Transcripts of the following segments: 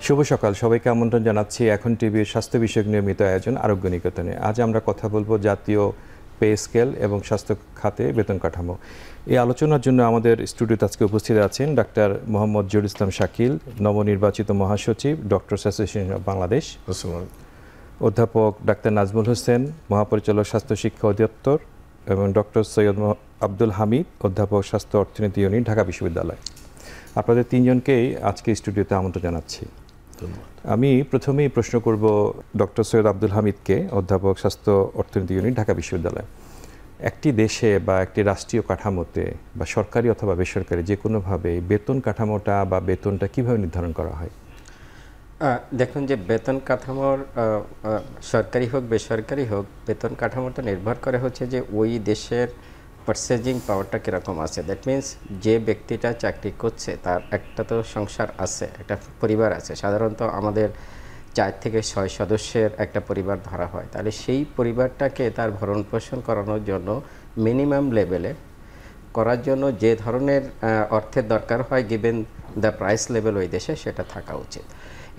শুভ সকাল, সবাইকে আমন্ত্রণ জানাচ্ছি এখন টিভির স্বাস্থ্য বিষয়ক নিয়মিত আয়োজন আরোগ্য নিকেতনে। আজ আমরা কথা বলবো জাতীয় পে স্কেল এবং স্বাস্থ্য খাতে বেতন কাঠামো। এই আলোচনার জন্য আমাদের স্টুডিওতে আজকে উপস্থিত আছেন ডাক্তার মোহাম্মদ জহিরুল ইসলাম শাকিল, নবনির্বাচিত মহাসচিব, ডক্টরস অ্যাসোসিয়েশন অব বাংলাদেশ। অধ্যাপক ডাক্তার নাজমুল হোসেন, মহাপরিচালক স্বাস্থ্য শিক্ষা অধিদপ্তর, এবং ডক্টর সৈয়দ আব্দুল হামিদ, অধ্যাপক স্বাস্থ্য অর্থনীতি ইউনিট, ঢাকা বিশ্ববিদ্যালয়। আপনাদের তিনজনকেই আজকে স্টুডিওতে আমন্ত্রণ জানাচ্ছি। আমি প্রথমেই প্রশ্ন করব ডক্টর সৈয়দ আব্দুল হামিদকে, অধ্যাপক স্বাস্থ্য অর্থনীতি ইউনিট, ঢাকা বিশ্ববিদ্যালয়। একটি দেশে বা একটি রাষ্ট্রীয় কাঠামোতে বা সরকারি অথবা বেসরকারি যে কোনোভাবে বেতন কাঠামোটা বা বেতনটা কিভাবে নির্ধারণ করা হয়? দেখুন, যে বেতন কাঠামোর সরকারি হোক বেসরকারি হোক, বেতন কাঠামোটা নির্ভর করে হচ্ছে যে ওই দেশের পারচেজিং পাওয়ারটা কীরকম আছে। দ্যাট মিনস যে ব্যক্তিটা চাকরি করছে তার একটা তো সংসার আছে, একটা পরিবার আছে। সাধারণত আমাদের 4 থেকে 6 সদস্যের একটা পরিবার ধরা হয়। তাহলে সেই পরিবারটাকে তার ভরণ পোষণ করানোর জন্য মিনিমাম লেভেলে করার জন্য যে ধরনের অর্থের দরকার হয় গিভেন দ্য প্রাইস লেভেল ওই দেশে, সেটা থাকা উচিত।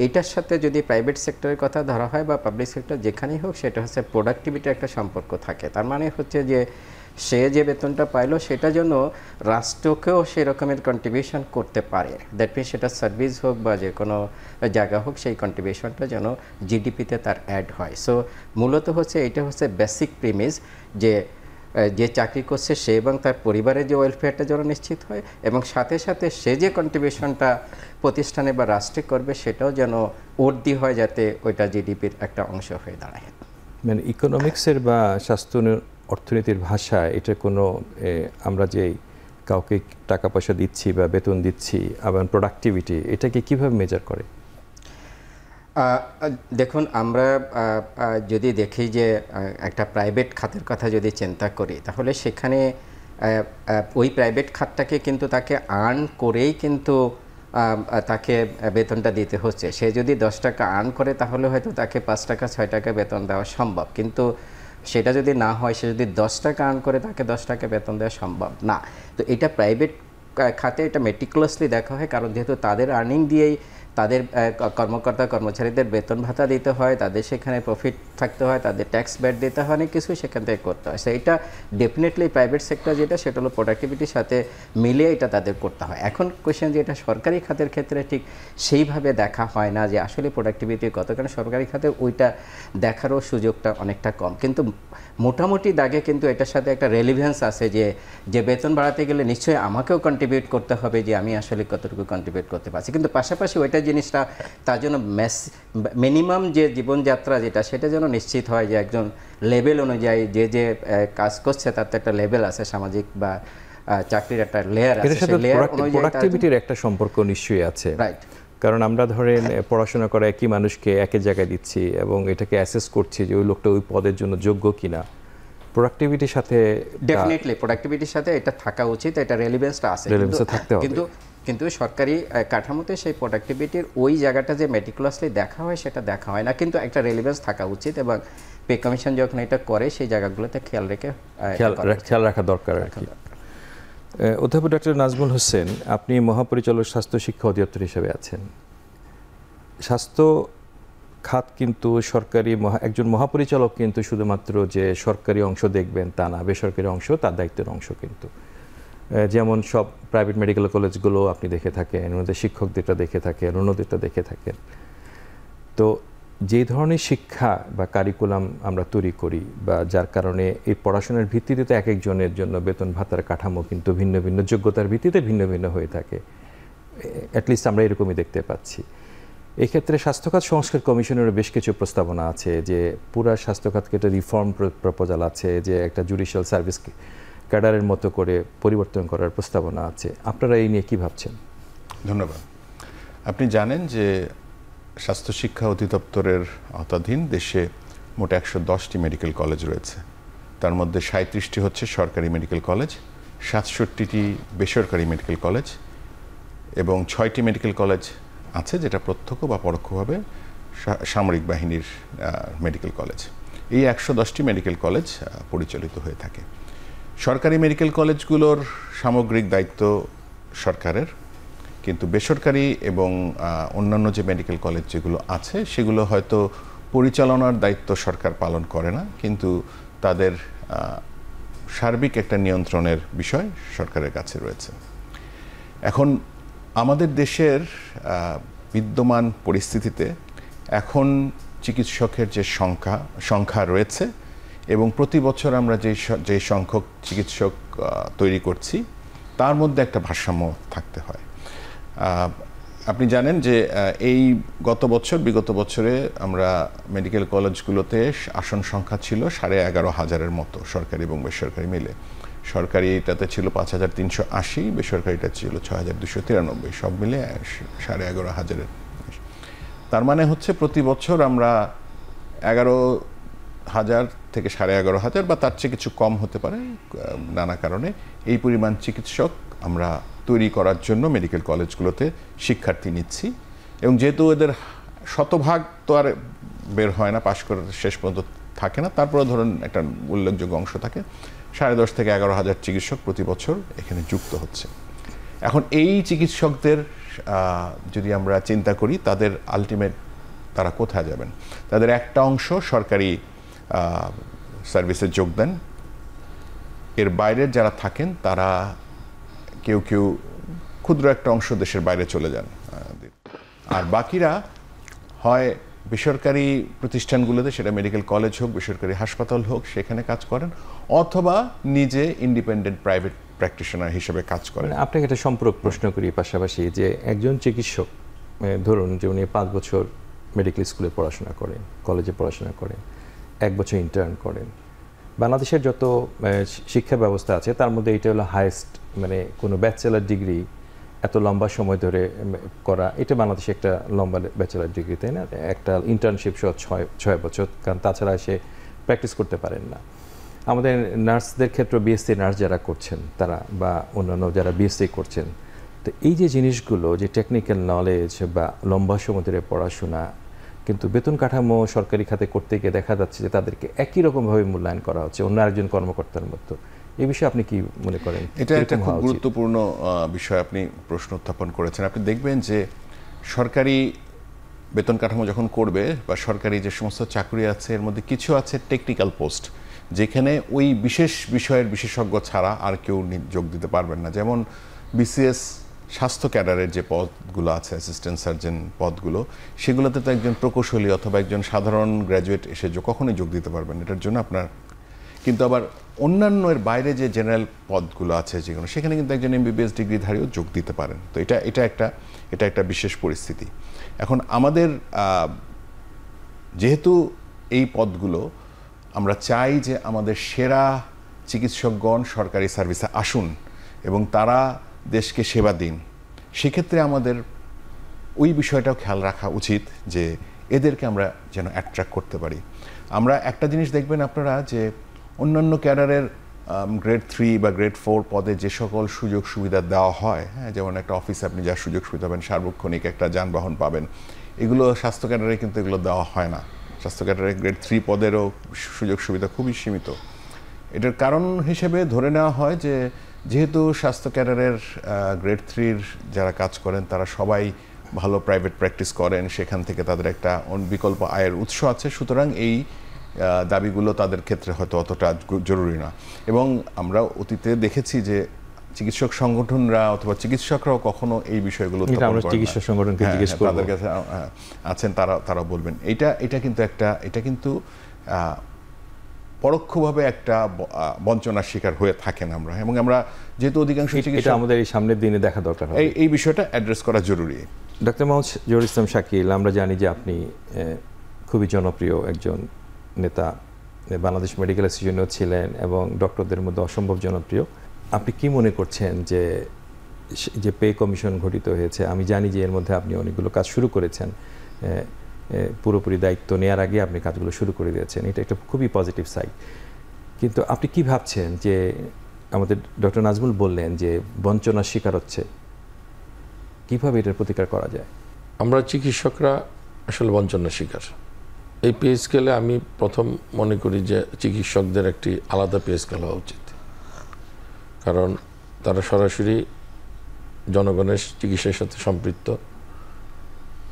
এইটার সাথে যদি প্রাইভেট সেক্টরের কথা ধরা হয় বা পাবলিক সেক্টর যেখানেই হোক, সেটা হচ্ছে প্রোডাক্টিভিটির একটা সম্পর্ক থাকে। তার মানে হচ্ছে যে সে যে বেতনটা পাইলো সেটা যেন রাষ্ট্রকেও সেই রকমের কন্ট্রিবিউশন করতে পারে। দ্যাট মিনস সেটা সার্ভিস হোক বা যে কোনো জায়গা হোক, সেই কন্ট্রিবিউশনটা যেন জিডিপিতে তার অ্যাড হয়। সো মূলত হচ্ছে এটা হচ্ছে বেসিক প্রিমিস, যে চাকরি করছে সে এবং তার পরিবারের যে ওয়েলফেয়ারটা যেন নিশ্চিত হয়, এবং সাথে সাথে সে যে কন্ট্রিবিউশনটা প্রতিষ্ঠানে বা রাষ্ট্রে করবে সেটাও যেন উর্দি হয়, যাতে ওইটা জিডিপির একটা অংশ হয়ে দাঁড়ায়। মানে ইকোনমিক্সের বা স্বাস্থ্য অর্থনীতির ভাষায় এটা কোনো আমরা যে কাউকে টাকা পয়সা দিচ্ছি বা বেতন দিচ্ছি, আবার প্রোডাক্টিভিটি, এটাকে কিভাবে মেজার করে? দেখুন, আমরা যদি দেখি যে একটা প্রাইভেট খাতের কথা যদি চিন্তা করি, তাহলে সেখানে ওই প্রাইভেট খাতটাকে কিন্তু তাকে আর্ন করেই কিন্তু তাকে বেতনটা দিতে হচ্ছে। সে যদি 10 টাকা আর্ন করে তাহলে হয়তো তাকে 5 টাকা 6 টাকা বেতন দেওয়া সম্ভব, কিন্তু সেটা যদি না হয়, সে যদি 10 টাকা আর্ন করে তাকে 10 টাকা বেতন দেওয়া সম্ভব না। তো এটা প্রাইভেট খাতে এটা মেটিকুলাসলি দেখা হয়, কারণ যেহেতু তাদের আর্নিং দিয়েই তাদের কর্মকর্তা কর্মচারীদের বেতন ভাতা দিতে হয়, তাদের সেখানে প্রফিট থাকতে হয়, তাদের ট্যাক্স ব্যাট দিতে হয়, অনেক কিছু সেখান থেকে করতে হয়। সো এটা ডেফিনেটলি প্রাইভেট সেক্টর সেটা হলো প্রোডাক্টিভিটির সাথে মিলিয়ে এটা তাদের করতে হয়। এখন কোয়েশ্চেন যে এটা সরকারি খাতের ক্ষেত্রে ঠিক সেইভাবে দেখা হয় না যে আসলে প্রোডাক্টিভিটি কত, কারণ সরকারি খাতে ওইটা দেখারও সুযোগটা অনেকটা কম। কিন্তু মোটামুটি দাগে কিন্তু এটার সাথে একটা রেলিভেন্স আছে যে বেতন বাড়াতে গেলে নিশ্চয়ই আমাকেও কন্ট্রিবিউট করতে হবে, যে আমি আসলে কতটুকু কন্ট্রিবিউট করতে পারছি। কিন্তু পাশাপাশি ওইটা জিনিসটা তার জন্য মিনিমাম যে জীবনযাত্রা সেটা যেন নিশ্চিত হয়, যে একজন লেভেল অনুযায়ী যে কাজ করছে তার তো একটা লেভেল আছে, সামাজিক বা চাকরির একটা লেয়ার আছে, সেই লেয়ার অনুযায়ী প্রোডাক্টিভিটির একটা সম্পর্ক নিশ্চয়ই আছে। রাইট। কারণ আমরা ধরেন পড়াশোনা করা একই মানুষকে একই জায়গায় দিচ্ছি এবং এটাকে অ্যাসেস করছি যে ওই লোকটা ওই পদের জন্য যোগ্য কিনা। প্রোডাক্টিভিটির সাথে ডেফিনেটলি প্রোডাক্টিভিটির সাথে এটা থাকা উচিত, এটা রেলিভেন্সটা আছে, কিন্তু সরকারি কাঠামোতে সেই প্রোডাক্টিভিটির ওই জায়গাটা যে মেটিকুলাসলি দেখা হয় সেটা দেখা হয় না। কিন্তু একটা রেলিভেন্স থাকা উচিত, এবং পে কমিশন যখন এটা করে সেই জায়গাগুলোতে খেয়াল রাখা দরকার আর কি। অধ্যাপক ডক্টর নাজমুল হোসেন, আপনি মহাপরিচালক স্বাস্থ্য শিক্ষা অধিদপ্তর হিসেবে আছেন। স্বাস্থ্য খাত কিন্তু সরকারি, একজন মহাপরিচালক কিন্তু শুধুমাত্র যে সরকারি অংশ দেখবেন তা না, বেসরকারি অংশ তার দায়িত্বের অংশ কিন্তু। যেমন সব প্রাইভেট মেডিকেল কলেজগুলো আপনি দেখে থাকেন, ওনাদের শিক্ষকদেরটা দেখে থাকেন, অন্যদেরটা দেখে থাকেন। তো যে ধরনের শিক্ষা বা কারিকুলাম আমরা তৈরি করি বা যার কারণে এই পড়াশোনার ভিত্তিতে তো এক একজনের জন্য বেতন ভাতার কাঠামো কিন্তু ভিন্ন ভিন্ন যোগ্যতার ভিত্তিতে ভিন্ন ভিন্ন হয়ে থাকে, অ্যাটলিস্ট আমরা এরকমই দেখতে পাচ্ছি। এক্ষেত্রে স্বাস্থ্যখাত সংস্কার কমিশনেরও বেশ কিছু প্রস্তাবনা আছে, যে পুরা স্বাস্থ্যখাতকে একটা রিফর্ম প্রপোজাল আছে, যে একটা জুডিশিয়াল সার্ভিস ক্যাডারের মতো করে পরিবর্তন করার প্রস্তাবনা আছে। আপনারা এই নিয়ে কী ভাবছেন? ধন্যবাদ। আপনি জানেন যে স্বাস্থ্য শিক্ষা অধিদপ্তরের আওতাধীন দেশে মোট 110টি মেডিকেল কলেজ রয়েছে। তার মধ্যে 37টি হচ্ছে সরকারি মেডিকেল কলেজ, 67টি বেসরকারি মেডিকেল কলেজ, এবং 6টি মেডিকেল কলেজ আছে যেটা প্রত্যক্ষ বা পরোক্ষভাবে সামরিক বাহিনীর মেডিকেল কলেজ। এই 110টি মেডিকেল কলেজ পরিচালিত হয়ে থাকে। সরকারি মেডিকেল কলেজগুলোর সামগ্রিক দায়িত্ব সরকারের, কিন্তু বেসরকারি এবং অন্যান্য যে মেডিকেল কলেজ যেগুলো আছে সেগুলো হয়তো পরিচালনার দায়িত্ব সরকার পালন করে না, কিন্তু তাদের সার্বিক একটা নিয়ন্ত্রণের বিষয় সরকারের কাছে রয়েছে। এখন আমাদের দেশের বিদ্যমান পরিস্থিতিতে এখন চিকিৎসকের যে সংখ্যা রয়েছে এবং প্রতি বছর আমরা যে সংখ্যক চিকিৎসক তৈরি করছি তার মধ্যে একটা ভারসাম্য থাকতে হয়। আপনি জানেন যে এই বিগত বছরে আমরা মেডিকেল কলেজগুলোতে আসন সংখ্যা ছিল 11,500-এর মতো, সরকারি এবং বেসরকারি মিলে। সরকারিটাতে ছিল 5,380, বেসরকারিটা ছিল 6,293, সব মিলে 11,500-এর। তার মানে হচ্ছে প্রতি বছর আমরা 11,000 থেকে 11,500 বা তার চেয়ে কিছু কম হতে পারে নানা কারণে এই পরিমাণ চিকিৎসক আমরা তৈরি করার জন্য মেডিকেল কলেজগুলোতে শিক্ষার্থী নিচ্ছি। এবং যেহেতু এদের শতভাগ তো আর বের হয় না, পাশ করে শেষ পর্যন্ত থাকে না, তারপরে ধরুন একটা উল্লেখযোগ্য অংশ থাকে, 10,500 থেকে 11,000 চিকিৎসক প্রতি বছর এখানে যুক্ত হচ্ছে। এখন এই চিকিৎসকদের যদি আমরা চিন্তা করি তাদের আলটিমেট তারা কোথায় যাবেন, তাদের একটা অংশ সরকারি সার্ভিসে যোগ দেন, এর বাইরের যারা থাকেন তারা কেউ ক্ষুদ্র একটা অংশ দেশের বাইরে চলে যান, আর বাকিরা হয় বেসরকারি প্রতিষ্ঠানগুলোতে, সেটা মেডিকেল কলেজ হোক, বেসরকারি হাসপাতাল হোক, সেখানে কাজ করেন, অথবা নিজে ইন্ডিপেন্ডেন্ট প্রাইভেট প্র্যাকটিশনার হিসেবে কাজ করেন। আপনাকে একটা সম্পর্ক প্রশ্ন করি পাশাপাশি, যে একজন চিকিৎসক ধরুন যে উনি 5 বছর মেডিকেল স্কুলে পড়াশোনা করেন, কলেজে পড়াশোনা করেন, 1 বছর ইন্টার্ন করেন, বাংলাদেশের যত শিক্ষা ব্যবস্থা আছে তার মধ্যে এটা হলো হাইয়েস্ট, মানে কোনো ব্যাচেলার ডিগ্রি এত লম্বা সময় ধরে করা, এটা বাংলাদেশে একটা লম্বা ব্যাচেলার ডিগ্রি, তাই না? একটা ইন্টার্নশিপ সহ 6 বছর, কারণ তাছাড়া সে প্র্যাকটিস করতে পারেন না। আমাদের নার্সদের ক্ষেত্রে বিএসসি নার্স যারা করছেন তারা, বা অন্যান্য যারা বিএসসি করছেন, তো এই যে জিনিসগুলো, যে টেকনিক্যাল নলেজ বা লম্বা সময় ধরে পড়াশোনা, কিন্তু বেতন কাঠামো সরকারি খাতে করতে গিয়ে দেখা যাচ্ছে যে তাদেরকে একই রকমভাবে মূল্যায়ন করা হচ্ছে অন্য আরেকজন কর্মকর্তার মতো। এই বিষয়ে আপনি কি মনে করেন? এটা একটা খুব গুরুত্বপূর্ণ বিষয় আপনি প্রশ্ন উত্থাপন করেছেন। আপনি দেখবেন যে সরকারি বেতন কাঠামো যখন করবে বা সরকারি যে সমস্ত চাকরি আছে এর মধ্যে কিছু আছে টেকনিক্যাল পোস্ট, যেখানে ওই বিশেষ বিষয়ের বিশেষজ্ঞ ছাড়া আর কেউ যোগ দিতে পারবেন না। যেমন বিসিএস স্বাস্থ্য ক্যাডারের যে পদগুলো আছে, অ্যাসিস্ট্যান্ট সার্জন পদগুলো, সেগুলোতে তো একজন প্রকৌশলী অথবা একজন সাধারণ গ্র্যাজুয়েট এসে কখনোই যোগ দিতে পারবেন, এটার জন্য আপনার। কিন্তু আবার অন্যান্য এর বাইরে যে জেনারেল পদগুলো আছে যেগুলো, সেখানে কিন্তু একজন এমবিবিএস ডিগ্রিধারীও যোগ দিতে পারেন। তো এটা একটা বিশেষ পরিস্থিতি। এখন আমাদের যেহেতু এই পদগুলো আমরা চাই যে আমাদের সেরা চিকিৎসকগণ সরকারি সার্ভিসে আসুন এবং তারা দেশকে সেবা দিন, সেক্ষেত্রে আমাদের ওই বিষয়টাও খেয়াল রাখা উচিত যে এদেরকে আমরা যেন অ্যাট্রাক্ট করতে পারি। আমরা একটা জিনিস দেখবেন আপনারা, যে অন্যান্য ক্যাডারের গ্রেড 3 বা গ্রেড 4 পদে যে সকল সুযোগ সুবিধা দেওয়া হয়, হ্যাঁ, যেমন একটা অফিসে আপনি যা সুযোগ সুবিধা পাবেন, সার্বক্ষণিক একটা যানবাহন পাবেন, এগুলো স্বাস্থ্য ক্যাডারে কিন্তু এগুলো দেওয়া হয় না। স্বাস্থ্য ক্যাডারে গ্রেড 3 পদেরও সুযোগ সুবিধা খুবই সীমিত। এটার কারণ হিসেবে ধরে নেওয়া হয় যে যেহেতু স্বাস্থ্য ক্যাডারের গ্রেড 3-র যারা কাজ করেন তারা সবাই ভালো প্রাইভেট প্র্যাকটিস করেন, সেখান থেকে তাদের একটা বিকল্প আয়ের উৎস আছে, সুতরাং এই দাবিগুলো তাদের ক্ষেত্রে হয়তো অতটা জরুরি না। এবং আমরা অতীতে দেখেছি যে চিকিৎসক সংগঠনরা অথবা চিকিৎসকরাও কখনো এই বিষয়গুলো চিকিৎসক সংগঠনকে জিজ্ঞেস করব, তাদের কাছে আছেন, তারা বলবেন। এটা কিন্তু পরোক্ষভাবে একটা বঞ্চনার শিকার হয়ে থাকেন আমরা, এবং আমরা যেহেতু অধিকাংশ চিকিৎসক, আমাদের এই সামনের দিনে দেখা দরকার, এই বিষয়টা অ্যাড্রেস করা জরুরি। ডক্টর মোহাম্মদ জহিরুল ইসলাম শাকিল, আমরা জানি যে আপনি খুবই জনপ্রিয় একজন নেতা, বাংলাদেশ মেডিকেল অ্যাসোসিয়েশনেও ছিলেন এবং ডক্টরদের মধ্যে অসম্ভব জনপ্রিয়। আপনি কি মনে করছেন যে পে কমিশন গঠিত হয়েছে, আমি জানি যে এর মধ্যে আপনি অনেকগুলো কাজ শুরু করেছেন, পুরোপুরি দায়িত্ব নেওয়ার আগে আপনি কাজগুলো শুরু করে দিয়েছেন, এটা একটা খুবই পজিটিভ সাইড। কিন্তু আপনি কি ভাবছেন যে আমাদের ডক্টর নাজমুল বললেন যে বঞ্চনার শিকার হচ্ছে, কিভাবে এটার প্রতিকার করা যায়? আমরা চিকিৎসকরা আসলে বঞ্চনার শিকার। এই পে স্কেলে আমি প্রথম মনে করি যে চিকিৎসকদের একটি আলাদা পে স্কেল হওয়া উচিত, কারণ তারা সরাসরি জনগণের চিকিৎসার সাথে সম্পৃক্ত।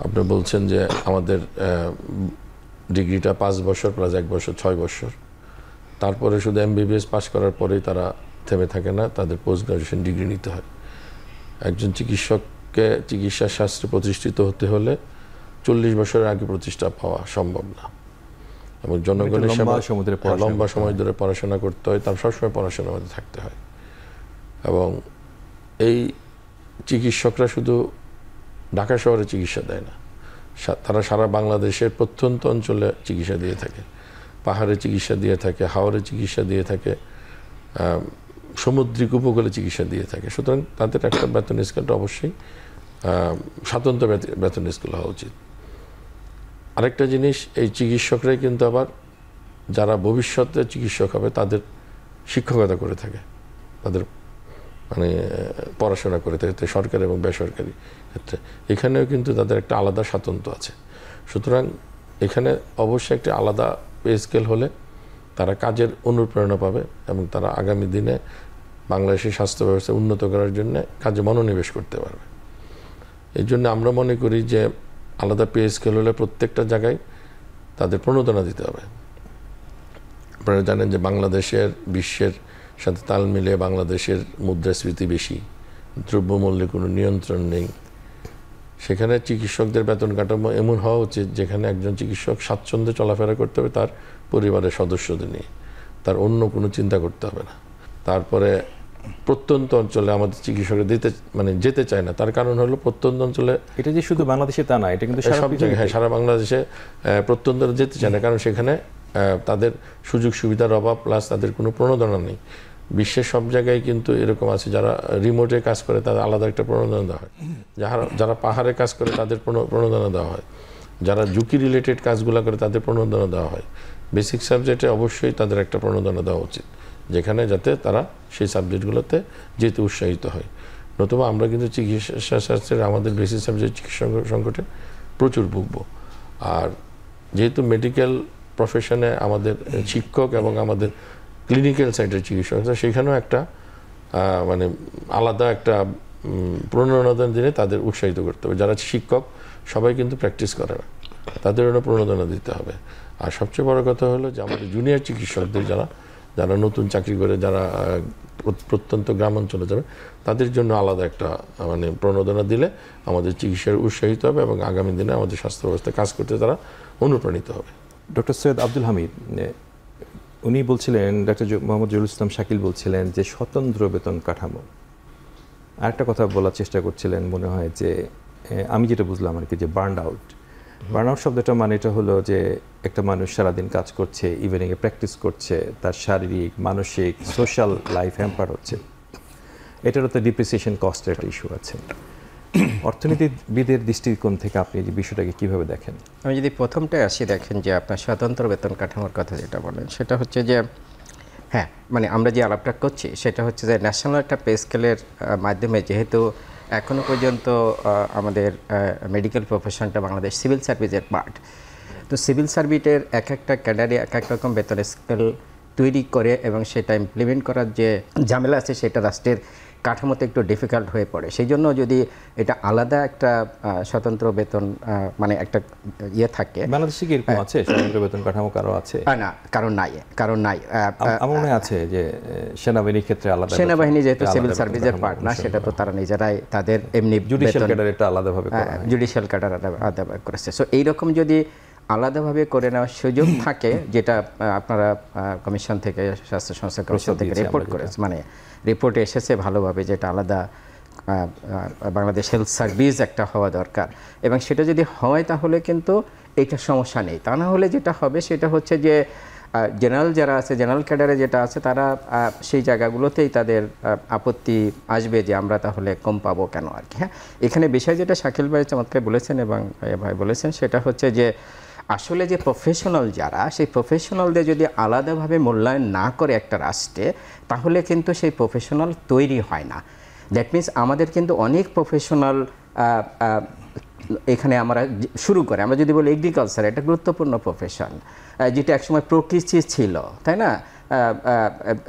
আপনি বলছেন যে আমাদের ডিগ্রিটা 5 বছর প্লাস 1 বছর 6 বছর, তারপরে শুধু MBBS পাস করার পরেই তারা থেমে থাকে না, তাদের পোস্ট গ্রাজুয়েশন ডিগ্রি নিতে হয়। একজন চিকিৎসককে চিকিৎসা শাস্ত্রে প্রতিষ্ঠিত হতে হলে 40 বছরের আগে প্রতিষ্ঠা পাওয়া সম্ভব না, এবং জনগণের লম্বা সময় ধরে পড়াশোনা করতে হয়, তার সবসময় পড়াশোনার মধ্যে থাকতে হয়। এবং এই চিকিৎসকরা শুধু ঢাকা শহরে চিকিৎসা দেয় না, তারা সারা বাংলাদেশের প্রত্যন্ত অঞ্চলে চিকিৎসা দিয়ে থাকে, পাহাড়ে চিকিৎসা দিয়ে থাকে, হাওরে চিকিৎসা দিয়ে থাকে, সামুদ্রিক উপকূলে চিকিৎসা দিয়ে থাকে। সুতরাং তাদের একটা বেতন স্কেলটা অবশ্যই স্বতন্ত্র বেতন স্কেল হওয়া উচিত। আরেকটা জিনিস, এই চিকিৎসকরাই কিন্তু আবার যারা ভবিষ্যতে চিকিৎসক হবে তাদের শিক্ষকতা করে থাকে, তাদের মানে পড়াশোনা করে থাকে সরকারি এবং বেসরকারি ক্ষেত্রে। এখানেও কিন্তু তাদের একটা আলাদা স্বাতন্ত্র্য আছে। সুতরাং এখানে অবশ্যই একটি আলাদা পে স্কেল হলে তারা কাজের অনুপ্রেরণা পাবে এবং তারা আগামী দিনে বাংলাদেশের স্বাস্থ্য ব্যবস্থা উন্নত করার জন্য কাজে মনোনিবেশ করতে পারবে। এই জন্য আমরা মনে করি যে আলাদা পে স্কেল হলে প্রত্যেকটা জায়গায় তাদের প্রণোদনা দিতে হবে। আপনারা জানেন যে বাংলাদেশের বিশ্বের সাথে তাল মিলিয়ে বাংলাদেশের মুদ্রাস্ফীতি বেশি, দ্রব্যমূল্যে কোনো নিয়ন্ত্রণ নেই। সেখানে চিকিৎসকদের বেতন কাঠামো এমন হওয়া উচিত যেখানে একজন চিকিৎসক স্বাচ্ছন্দ্যে চলাফেরা করতে হবে তার পরিবারের সদস্যদের নিয়ে, তার অন্য কোনো চিন্তা করতে হবে না। তারপরে প্রত্যন্ত অঞ্চলে আমাদের চিকিৎসকরা যেতে চায় না, তার কারণ হলো প্রত্যন্ত অঞ্চলে, এটা যে শুধু বাংলাদেশে তা না, এটা কিন্তু সব জায়গায়, হ্যাঁ, সারা বাংলাদেশে প্রত্যন্ত যেতে চায় না, কারণ সেখানে তাদের সুযোগ সুবিধার অভাব, প্লাস তাদের কোনো প্রণোদনা নেই। বিশ্বের সব জায়গায় কিন্তু এরকম আছে, যারা রিমোটে কাজ করে তাদের আলাদা একটা প্রণোদনা দেওয়া হয়, যারা পাহাড়ে কাজ করে তাদের প্রণোদনা দেওয়া হয়, যারা ঝুঁকি রিলেটেড কাজগুলো করে তাদের প্রণোদনা দেওয়া হয়। বেসিক সাবজেক্টে অবশ্যই তাদের একটা প্রণোদনা দেওয়া উচিত, যেখানে যাতে তারা সেই সাবজেক্টগুলোতে যেতে উৎসাহিত হয়। নতুবা আমরা কিন্তু চিকিৎসা শাস্ত্রের আমাদের বেসিক সাবজেক্ট চিকিৎসা সংকটে প্রচুর ভুগব। আর যেহেতু মেডিকেল প্রফেশনে আমাদের শিক্ষক এবং আমাদের ক্লিনিক্যাল সাইডের চিকিৎসক, সেখানেও একটা মানে আলাদা একটা প্রণোদনা দিনে তাদের উৎসাহিত করতে হবে। যারা শিক্ষক সবাই কিন্তু প্র্যাকটিস করে না, তাদের জন্য প্রণোদনা দিতে হবে। আর সবচেয়ে বড় কথা হলো যে আমাদের জুনিয়র চিকিৎসকদের যারা নতুন চাকরি করে, যারা প্রত্যন্ত গ্রাম অঞ্চলে যাবে, তাদের জন্য আলাদা একটা মানে প্রণোদনা দিলে আমাদের চিকিৎসার উৎসাহিত হবে এবং আগামী দিনে আমাদের স্বাস্থ্য ব্যবস্থায় কাজ করতে তারা অনুপ্রাণিত হবে। ডক্টর সৈয়দ আব্দুল হামিদ উনি বলছিলেন, ডক্টর মোহাম্মদ জহুরুল ইসলাম শাকিল বলছিলেন যে স্বতন্ত্র বেতন কাঠামো। আরেকটা কথা বলার চেষ্টা করছিলেন মনে হয় যে, আমি যেটা বুঝলাম আর কি, যে বার্ন আউট শব্দটা মানে এটা হলো যে একটা মানুষ সারাদিন কাজ করছে, ইভিনিংয়ে প্র্যাকটিস করছে, তার শারীরিক, মানসিক, সোশ্যাল লাইফ হ্যাম্পার হচ্ছে। এটারও তো ডিপ্রিসিয়েশন কস্টের একটা ইস্যু আছে। অর্থনীতিবিদের দৃষ্টিকোণ থেকে আপনি এই বিষয়টাকে কিভাবে দেখেন? আমি যদি প্রথমটায় আসি, দেখেন যে আপনার স্বতন্ত্র বেতন কাঠামোর কথা যেটা বলেন, সেটা হচ্ছে যে হ্যাঁ, মানে আমরা যে আলাপটা করছি সেটা হচ্ছে যে ন্যাশনাল একটা পে স্কেলের মাধ্যমে, যেহেতু এখনও পর্যন্ত আমাদের মেডিকেল প্রফেশনটা বাংলাদেশ সিভিল সার্ভিসের পার্ট, তো সিভিল সার্ভিসের এক একটা ক্যাডারে এক এক রকম বেতন স্কেল তৈরি করে এবং সেটা ইমপ্লিমেন্ট করার যে ঝামেলা আছে সেটা রাষ্ট্রের কাঠামোতে একটু ডিফিকাল্ট হয়ে পড়ে। সেই জন্য যদি এটা আলাদা একটা স্বতন্ত্র বেতন মানে একটা ইয়ে থাকে, বাংলাদেশে কি এরকম আছে স্বতন্ত্র বেতন কাঠামো? কারো আছে না, কারণ নাই। আমার মনে আছে যে সেনাবাহিনীর ক্ষেত্রে আলাদা, সেনাবাহিনী যেহেতু সিভিল সার্ভিসের পার্ট না, সেটা তো তারা নিজেরাই তাদের এমনি জুডিশিয়াল ক্যাডার এটা আলাদাভাবে করা হয়, জুডিশিয়াল ক্যাডার আলাদা করেছে। সো এইরকম যদি আলাদাভাবে করে নেওয়ার সুযোগ থাকে, যেটা আপনারা কমিশন থেকে, স্বাস্থ্য সংস্থা কমিশন থেকে রিপোর্ট করেছে, মানে রিপোর্টে এসেছে ভালোভাবে, যেটা আলাদা বাংলাদেশ হেলথ সার্ভিস একটা হওয়া দরকার, এবং সেটা যদি হয় তাহলে কিন্তু এইটা সমস্যা নেই। তা না হলে যেটা হবে সেটা হচ্ছে যে জেনারেল যারা আছে, জেনারেল ক্যাডারে যেটা আছে, তারা সেই জায়গাগুলোতেই তাদের আপত্তি আসবে যে আমরা তাহলে কম পাবো কেন আর কি। হ্যাঁ, এখানে বিষয় যেটা শাকিল ভাই চমৎকার বলেছেন এবং ভাই বলেছেন, সেটা হচ্ছে যে আসলে যে প্রফেশনাল যারা, সেই প্রফেশনালদের যদি আলাদাভাবে মূল্যায়ন না করে একটা রাষ্ট্রে, তাহলে কিন্তু সেই প্রফেশনাল তৈরি হয় না। দ্যাট মিনস আমাদের কিন্তু অনেক প্রফেশনাল এখানে আমরা শুরু করে, আমরা যদি বলি এগ্রিকালচার একটা গুরুত্বপূর্ণ প্রফেশন, যেটা একসময় প্রকৃতি ছিল, তাই না?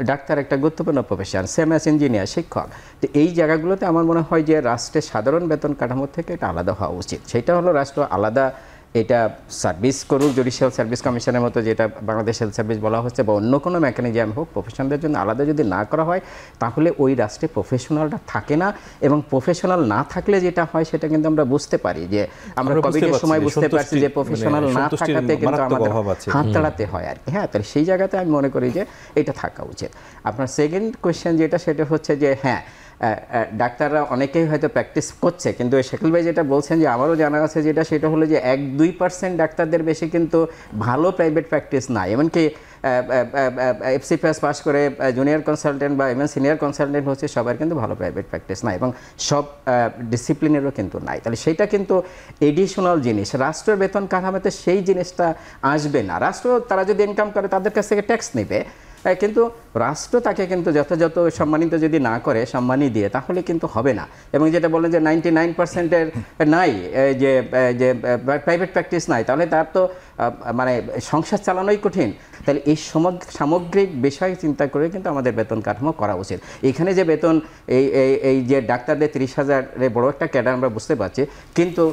ডাক্তার একটা গুরুত্বপূর্ণ প্রফেশন, সেম অ্যাজ ইঞ্জিনিয়ার, শিক্ষক। তো এই জায়গাগুলোতে আমার মনে হয় যে রাষ্ট্রের সাধারণ বেতন কাঠামো থেকে এটা আলাদা হওয়া উচিত। সেটা হলো রাষ্ট্র আলাদা এটা সার্ভিস করুক, জুডিশিয়াল সার্ভিস কমিশনের মতো যেটা বাংলাদেশ হেলথ সার্ভিস বলা হচ্ছে, বা অন্য কোনো মেকানিজম হোক, প্রফেশনালদের জন্য আলাদা যদি না করা হয় তাহলে ওই রাষ্ট্রে প্রফেশনালটা থাকে না। এবং প্রফেশনাল না থাকলে যেটা হয় সেটা কিন্তু আমরা বুঝতে পারি যে আমরা কোভিডের সময় বুঝতে পারছি যে প্রফেশনাল না থাকাতে কিন্তু আমাদের হাত তাড়াতে হয় আর কি। হ্যাঁ, তাহলে সেই জায়গাতে আমি মনে করি যে এটা থাকা উচিত। আপনার সেকেন্ড কোয়েশ্চেন যেটা, সেটা হচ্ছে যে হ্যাঁ, ডাক্তাররা অনেকেই হয়তো প্র্যাকটিস করছে, কিন্তু শাকিল ভাই যেটা বলছেন যে আমারও জানা আছে যেটা, সেটা হলো যে 1-2% ডাক্তারদের বেশি কিন্তু ভালো প্রাইভেট প্র্যাকটিস নাই। এমনকি এফসিপিএস পাস করে জুনিয়র কনসালটেন্ট বা ইভেন সিনিয়র কনসালটেন্ট হচ্ছে, সবার কিন্তু ভালো প্রাইভেট প্র্যাকটিস নাই এবং সব ডিসিপ্লিনেরও কিন্তু নাই। তাহলে সেইটা কিন্তু এডিশনাল জিনিস, রাষ্ট্রের বেতন কাঠামোতে সেই জিনিসটা আসবে না। রাষ্ট্র তারা যদি ইনকাম করে তাদের কাছ থেকে ট্যাক্স নেবে, কিন্তু রাষ্ট্র তাকে কিন্তু যথাযথ সম্মানিত যদি না করে, সম্মানী দিয়ে, তাহলে কিন্তু হবে না। এবং যেটা বলেন যে 99%-এর নাই যে প্রাইভেট প্র্যাকটিস নাই, তাহলে তার তো মানে সংসার চালানোই কঠিন। তাহলে এই সামগ্রিক বিষয় চিন্তা করে কিন্তু আমাদের বেতন কাঠামো করা উচিত। এখানে যে বেতন এই যে ডাক্তারদের 30,000-এর বড় একটা ক্যাডার আমরা বুঝতে পারছি, কিন্তু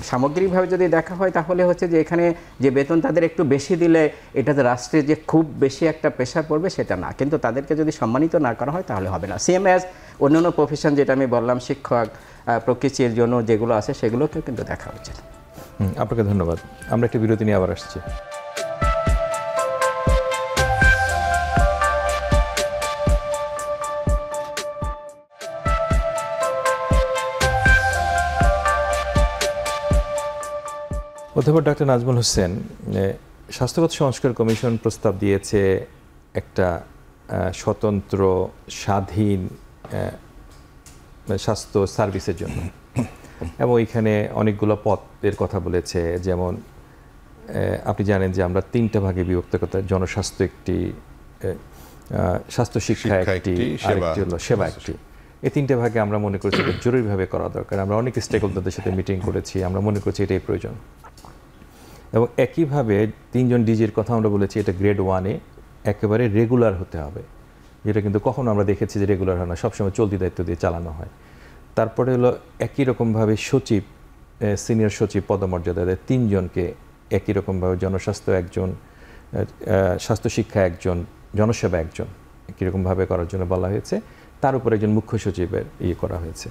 সামগ্রিকভাবে যদি দেখা হয় তাহলে হচ্ছে যে এখানে যে বেতন তাদের একটু বেশি দিলে এটাতে রাষ্ট্রে যে খুব বেশি একটা প্রেশার পড়বে সেটা না, কিন্তু তাদেরকে যদি সম্মানিত না করা হয় তাহলে হবে না। সেম অ্যাজ অন্যান্য প্রফেশন যেটা আমি বললাম, শিক্ষক, প্রকৃতির জন্য যেগুলো আছে সেগুলোকেও কিন্তু দেখা উচিত। আপনাকে ধন্যবাদ। আমরা একটি বিরতি নিয়ে আবার আসছি। অধ্যাপক ডক্টর নাজমুল হোসেন, স্বাস্থ্যগত সংস্কার কমিশন প্রস্তাব দিয়েছে একটা স্বতন্ত্র স্বাধীন স্বাস্থ্য সার্ভিসের জন্য, এবং এখানে অনেকগুলো পদের কথা বলেছে। যেমন আপনি জানেন যে আমরা 3টা ভাগে বিভক্ত করতে, জনস্বাস্থ্য একটি, স্বাস্থ্য শিক্ষা একটি, আরেকটি হলো সেবা একটি। এই 3টে ভাগে আমরা মনে করছি এটা জরুরিভাবে করা দরকার। আমরা অনেক স্টেক হোল্ডারদের সাথে মিটিং করেছি, আমরা মনে করছি এটাই প্রয়োজন। এবং একইভাবে 3জন ডিজির কথা আমরা বলেছি এটা গ্রেড 1-এ একেবারে রেগুলার হতে হবে, যেটা কিন্তু কখনো আমরা দেখেছি যে রেগুলার হয় না, সবসময় চলতি দায়িত্ব দিয়ে চালানো হয়। তারপরে হলো একই রকমভাবে সচিব, সিনিয়র সচিব পদমর্যাদাদের 3জনকে একই রকমভাবে জনস্বাস্থ্য একজন, স্বাস্থ্য শিক্ষা একজন, জনসেবা একজন, একই রকমভাবে করার জন্য বলা হয়েছে। তার উপর একজন মুখ্য সচিবের করা হয়েছে।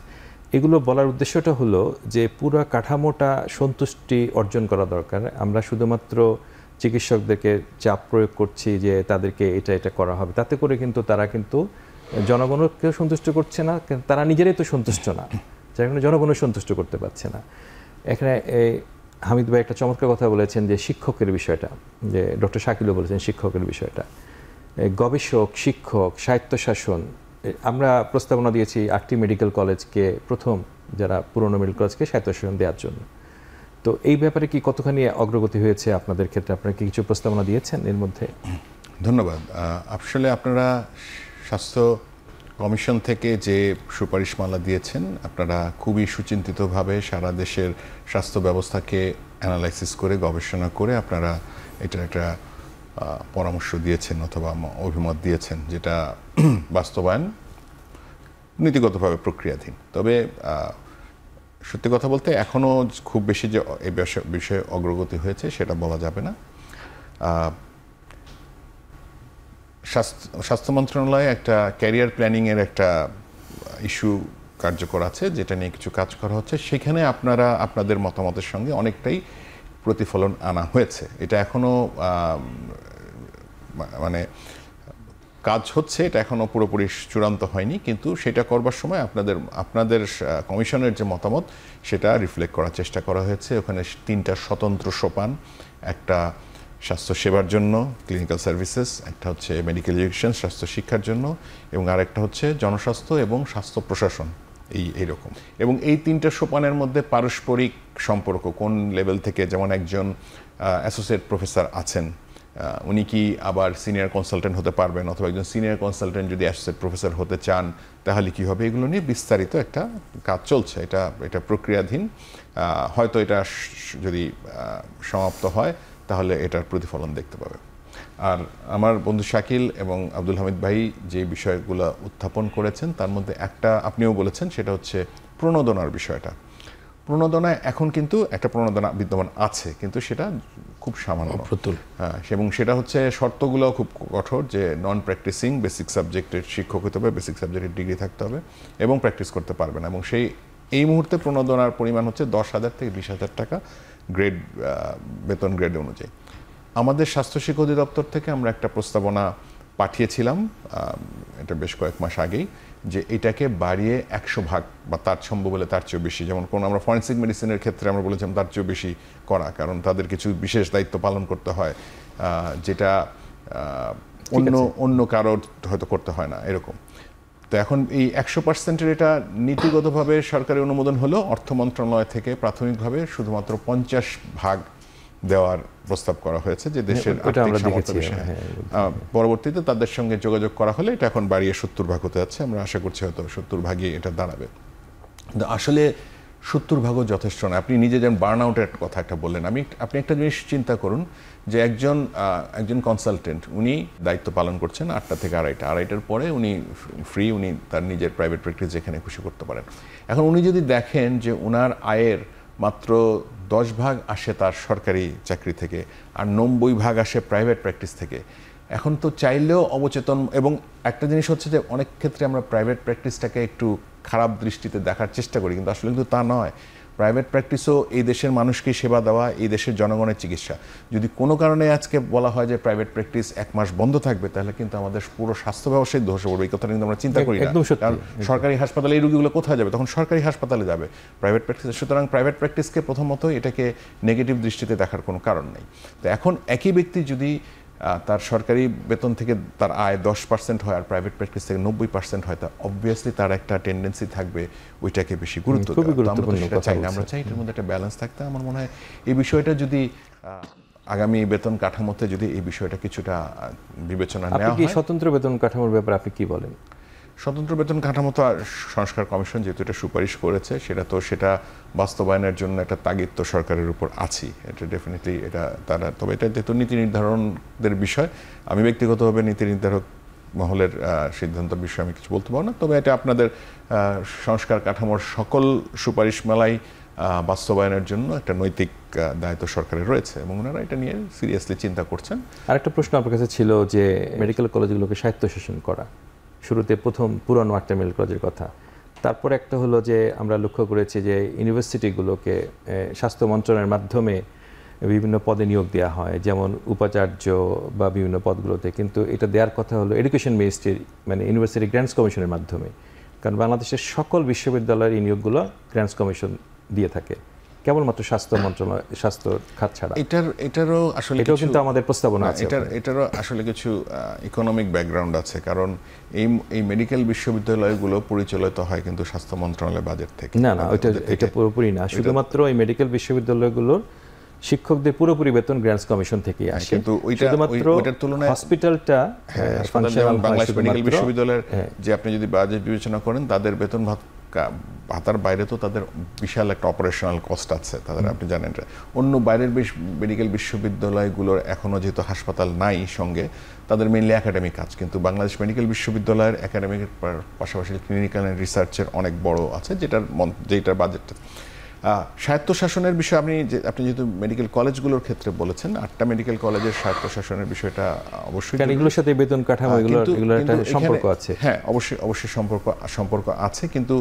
এগুলো বলার উদ্দেশ্যটা হলো যে পুরো কাঠামোটা সন্তুষ্টি অর্জন করা দরকার। আমরা শুধুমাত্র চিকিৎসকদেরকে চাপ প্রয়োগ করছি যে তাদেরকে এটা করা হবে, তাতে করে কিন্তু তারা কিন্তু জনগণকেও সন্তুষ্ট করছে না, তারা নিজেরাই তো সন্তুষ্ট না, যার কারণে জনগণও সন্তুষ্ট করতে পারছে না। এখানে হামিদ ভাই একটা চমৎকার কথা বলেছেন যে শিক্ষকের বিষয়টা, যে ডক্টর শাকিলও বলেছেন শিক্ষকের বিষয়টা, গবেষক, শিক্ষক, স্বায়ত্তশাসন। আমরা প্রস্তাবনা দিয়েছি 8টি মেডিকেল কলেজকে, প্রথম যারা পুরনো মেডিকেল কলেজকে স্বায়ত্তশাসন দেওয়ার জন্য। তো এই ব্যাপারে কি কতখানি অগ্রগতি হয়েছে আপনাদের ক্ষেত্রে? আপনারা কি কিছু প্রস্তাবনা দিয়েছেন এর মধ্যে? ধন্যবাদ। আসলে আপনারা স্বাস্থ্য কমিশন থেকে যে সুপারিশমালা দিয়েছেন, আপনারা খুবই সুচিন্তিতভাবে সারা দেশের স্বাস্থ্য ব্যবস্থাকে অ্যানালাইসিস করে, গবেষণা করে আপনারা এটার একটা পরামর্শ দিয়েছেন অথবা অভিমত দিয়েছেন, যেটা বাস্তবায়ন নীতিগতভাবে প্রক্রিয়াধীন। তবে সত্যি কথা বলতে এখনও খুব বেশি যে এই বিষয়ে অগ্রগতি হয়েছে সেটা বলা যাবে না। স্বাস্থ্য মন্ত্রণালয়ে একটা ক্যারিয়ার প্ল্যানিংয়ের একটা ইস্যু কার্যকর আছে, যেটা নিয়ে কিছু কাজ করা হচ্ছে। সেখানে আপনারা আপনাদের মতামতের সঙ্গে অনেকটাই প্রতিফলন আনা হয়েছে। এটা এখনও মানে কাজ হচ্ছে, এটা এখনও পুরোপুরি চূড়ান্ত হয়নি, কিন্তু সেটা করবার সময় আপনাদের কমিশনের যে মতামত সেটা রিফ্লেক্ট করার চেষ্টা করা হয়েছে। ওখানে 3টা স্বতন্ত্র সোপান, একটা স্বাস্থ্য সেবার জন্য ক্লিনিক্যাল সার্ভিসেস, একটা হচ্ছে মেডিকেল এডুকেশন স্বাস্থ্য শিক্ষার জন্য, এবং আরেকটা হচ্ছে জনস্বাস্থ্য এবং স্বাস্থ্য প্রশাসন, এইরকম। এবং এই 3টা সোপানের মধ্যে পারস্পরিক সম্পর্ক কোন লেভেল থেকে, যেমন একজন অ্যাসোসিয়েট প্রফেসর আছেন, উনি কি আবার সিনিয়র কনসালটেন্ট হতে পারবেন, অথবা একজন সিনিয়র কনসালটেন্ট যদি অ্যাসোসিয়েট প্রফেসর হতে চান তাহলে কি হবে, এগুলো নিয়ে বিস্তারিত একটা কাজ চলছে। এটা প্রক্রিয়াধীন। হয়তো এটা যদি সমাপ্ত হয় তাহলে এটার প্রতিফলন দেখতে পাবে। আর আমার বন্ধু শাকিল এবং আব্দুল হামিদ ভাই যে বিষয়গুলো উত্থাপন করেছেন তার মধ্যে একটা আপনিও বলেছেন, সেটা হচ্ছে প্রণোদনার বিষয়টা। প্রণোদনায় এখন কিন্তু একটা প্রণোদনা বিদ্যমান আছে, কিন্তু সেটা খুব সামান্য। হ্যাঁ, এবং সেটা হচ্ছে শর্তগুলো খুব কঠোর, যে নন প্র্যাকটিসিং বেসিক সাবজেক্টের শিক্ষক হতে হবে, বেসিক সাবজেক্টের ডিগ্রি থাকতে হবে এবং প্র্যাকটিস করতে পারবে না। এবং এই মুহূর্তে প্রণোদনার পরিমাণ হচ্ছে 10,000 থেকে 20,000 টাকা গ্রেড, বেতন গ্রেড অনুযায়ী। আমাদের স্বাস্থ্য শিক্ষা অধিদপ্তর থেকে আমরা একটা প্রস্তাবনা পাঠিয়েছিলাম, এটা বেশ কয়েক মাস আগেই, যে এটাকে বাড়িয়ে 100 ভাগ বা তার সম্ভব হলে তার চেয়েও বেশি, যেমন কোন আমরা ফরেন্সিক মেডিসিনের ক্ষেত্রে আমরা বলেছিলাম তার চেয়েও বেশি করা, কারণ তাদের কিছু বিশেষ দায়িত্ব পালন করতে হয় যেটা অন্য কারোর হয়তো করতে হয় না, এরকম। তো এখন এই 100%-এর এটা নীতিগতভাবে সরকারি অনুমোদন হলো, অর্থ মন্ত্রণালয় থেকে প্রাথমিকভাবে শুধুমাত্র 50 ভাগ দেওয়ার প্রস্তাব করা হয়েছে, যে দেশের আর্থিক সামর্থ্য বিষয়ে। পরবর্তীতে তাদের সঙ্গে যোগাযোগ করা হলে এটা এখন বাড়িয়ে 70 ভাগ হতে যাচ্ছে। আমরা আশা করছি হয়তো 70 ভাগই এটা দাঁড়াবে। কিন্তু আসলে 70 ভাগও যথেষ্ট না। আপনি নিজে যেমন বার্ন আউটের কথা একটা বললেন, আপনি একটা জিনিস চিন্তা করুন, যে একজন কনসালটেন্ট উনি দায়িত্ব পালন করছেন 8টা থেকে 2:30টার পরে উনি ফ্রি, উনি তার নিজের প্রাইভেট প্র্যাকটিস যেখানে খুশি করতে পারেন। এখন উনি যদি দেখেন যে ওনার আয়ের মাত্র 10 ভাগ আসে তার সরকারি চাকরি থেকে আর 90 ভাগ আসে প্রাইভেট প্র্যাকটিস থেকে, এখন তো চাইলেও অবচেতন। এবং একটা জিনিস হচ্ছে যে অনেক ক্ষেত্রে আমরা প্রাইভেট প্র্যাকটিসটাকে একটু খারাপ দৃষ্টিতে দেখার চেষ্টা করি, কিন্তু আসলে কিন্তু তা নয়। প্রাইভেট প্র্যাকটিসও এই দেশের মানুষকে সেবা দেওয়া, এই দেশের জনগণের চিকিৎসা। যদি কোনো কারণে আজকে বলা হয় যে প্রাইভেট প্র্যাকটিস 1 মাস বন্ধ থাকবে, তাহলে কিন্তু আমাদের পুরো স্বাস্থ্য ব্যবস্থায় ধসে পড়বে। এই কথাটা কিন্তু আমরা চিন্তা করি না, কারণ সরকারি হাসপাতালে এই রোগীগুলো কোথায় যাবে? তখন সরকারি হাসপাতালে যাবে, প্রাইভেট প্র্যাকটিস। সুতরাং প্রাইভেট প্র্যাকটিসকে প্রথমত এটাকে নেগেটিভ দৃষ্টিতে দেখার কোনো কারণ নেই। তো এখন একই ব্যক্তি যদি তার সরকারি বেতন থেকে তার আয় 10% হয় আর প্রাইভেট প্র্যাকটিস থেকে 90% হয়, তা অবভিয়াসলি তার একটা টেন্ডেন্সি থাকবে ওইটাকে বেশি গুরুত্ব দেওয়া। আমরা চাই না, আমরা চাই এটার মধ্যে একটা ব্যালেন্স থাকতে। আমার মনে হয় এই বিষয়টা যদি আগামী বেতন কাঠামোতে যদি এই বিষয়টা কিছুটা বিবেচনা নেওয়া হয়। স্বতন্ত্র বেতন কাঠামোর ব্যাপারে আপনি কি বলেন? স্বতন্ত্র বেতন কাঠামো তো সংস্কার কমিশন যেহেতু এটা সুপারিশ করেছে, সেটা বাস্তবায়নের জন্য একটা তাগিদ তো সরকারের উপর আছেই। এটা ডেফিনেটলি এটা তারা, তবে এটা যেহেতু নীতি নির্ধারণের বিষয়, আমি ব্যক্তিগতভাবে নীতি নির্ধারক মহলের সিদ্ধান্তের বিষয়ে আমি কিছু বলতে পারবো না। তবে এটা আপনাদের সংস্কার কাঠামোর সকল সুপারিশ মেলাই বাস্তবায়নের জন্য একটা নৈতিক দায়িত্ব সরকারের রয়েছে এবং ওনারা এটা নিয়ে সিরিয়াসলি চিন্তা করছেন। আরেকটা প্রশ্ন আপনার কাছে ছিল যে মেডিকেল কলেজগুলোকে স্বায়ত্তশাসন করা, শুরুতে প্রথম পুরানো 8টা মেডিকেল কলেজের কথা, তারপর একটা হলো যে আমরা লক্ষ্য করেছি যে ইউনিভার্সিটিগুলোকে স্বাস্থ্য মন্ত্রণালয়ের মাধ্যমে বিভিন্ন পদে নিয়োগ দেওয়া হয়, যেমন উপাচার্য বা বিভিন্ন পদগুলোতে, কিন্তু এটা দেওয়ার কথা হলো এডুকেশন মিনিস্ট্রি মানে ইউনিভার্সিটি গ্র্যান্টস কমিশনের মাধ্যমে, কারণ বাংলাদেশের সকল বিশ্ববিদ্যালয়ের এই নিয়োগগুলো গ্র্যান্টস কমিশন দিয়ে থাকে, কেবলমাত্র স্বাস্থ্য মন্ত্রণালয় স্বাস্থ্য খাত ছাড়া। এটারও আসলে কিন্তু আমাদের প্রস্তাবনা আছে, এটারও আসলে কিছু ইকোনমিক ব্যাকগ্রাউন্ড আছে, কারণ এই মেডিকেল বিশ্ববিদ্যালয়গুলো পরিচালিত হয় কিন্তু স্বাস্থ্য মন্ত্রণালয়ের বাজেট থেকে। না, এটা পুরোপুরি না, শুধুমাত্র এই মেডিকেল বিশ্ববিদ্যালয়গুলোর শিক্ষকদের পুরোপুরি বেতন গ্র্যান্টস কমিশন থেকে আসে, কিন্তু ওইটার তুলনায় হসপিটালটা বাংলাদেশ মেডিকেল বিশ্ববিদ্যালয়ের যে আপনি যদি বাজেট বিবেচনা করেন, তাদের বেতন ভাতার বাইরে তো তাদের বিশাল একটা অপারেশনাল কস্ট আছে তাদের, আপনি জানেন। অন্য বাইরের মেডিকেল বিশ্ববিদ্যালয়গুলোর এখনও যেহেতু হাসপাতাল নাই সঙ্গে, তাদের মেইনলি একাডেমিক কাজ, কিন্তু বাংলাদেশ মেডিকেল বিশ্ববিদ্যালয়ের একাডেমিকের পাশাপাশি ক্লিনিক্যাল অ্যান্ড রিসার্চের অনেক বড় আছে, যেটার বাজেটটা স্বায়ত্তশাসনের বিষয়। আপনি যেহেতু মেডিকেল কলেজগুলোর ক্ষেত্রে বলেছেন, 8টা মেডিকেল কলেজের স্বায়ত্তশাসনের বিষয়টা অবশ্যই এগুলোর সাথে বেতন কাঠামো এগুলোর একটা সম্পর্ক আছে। হ্যাঁ, অবশ্যই সম্পর্ক আছে, কিন্তু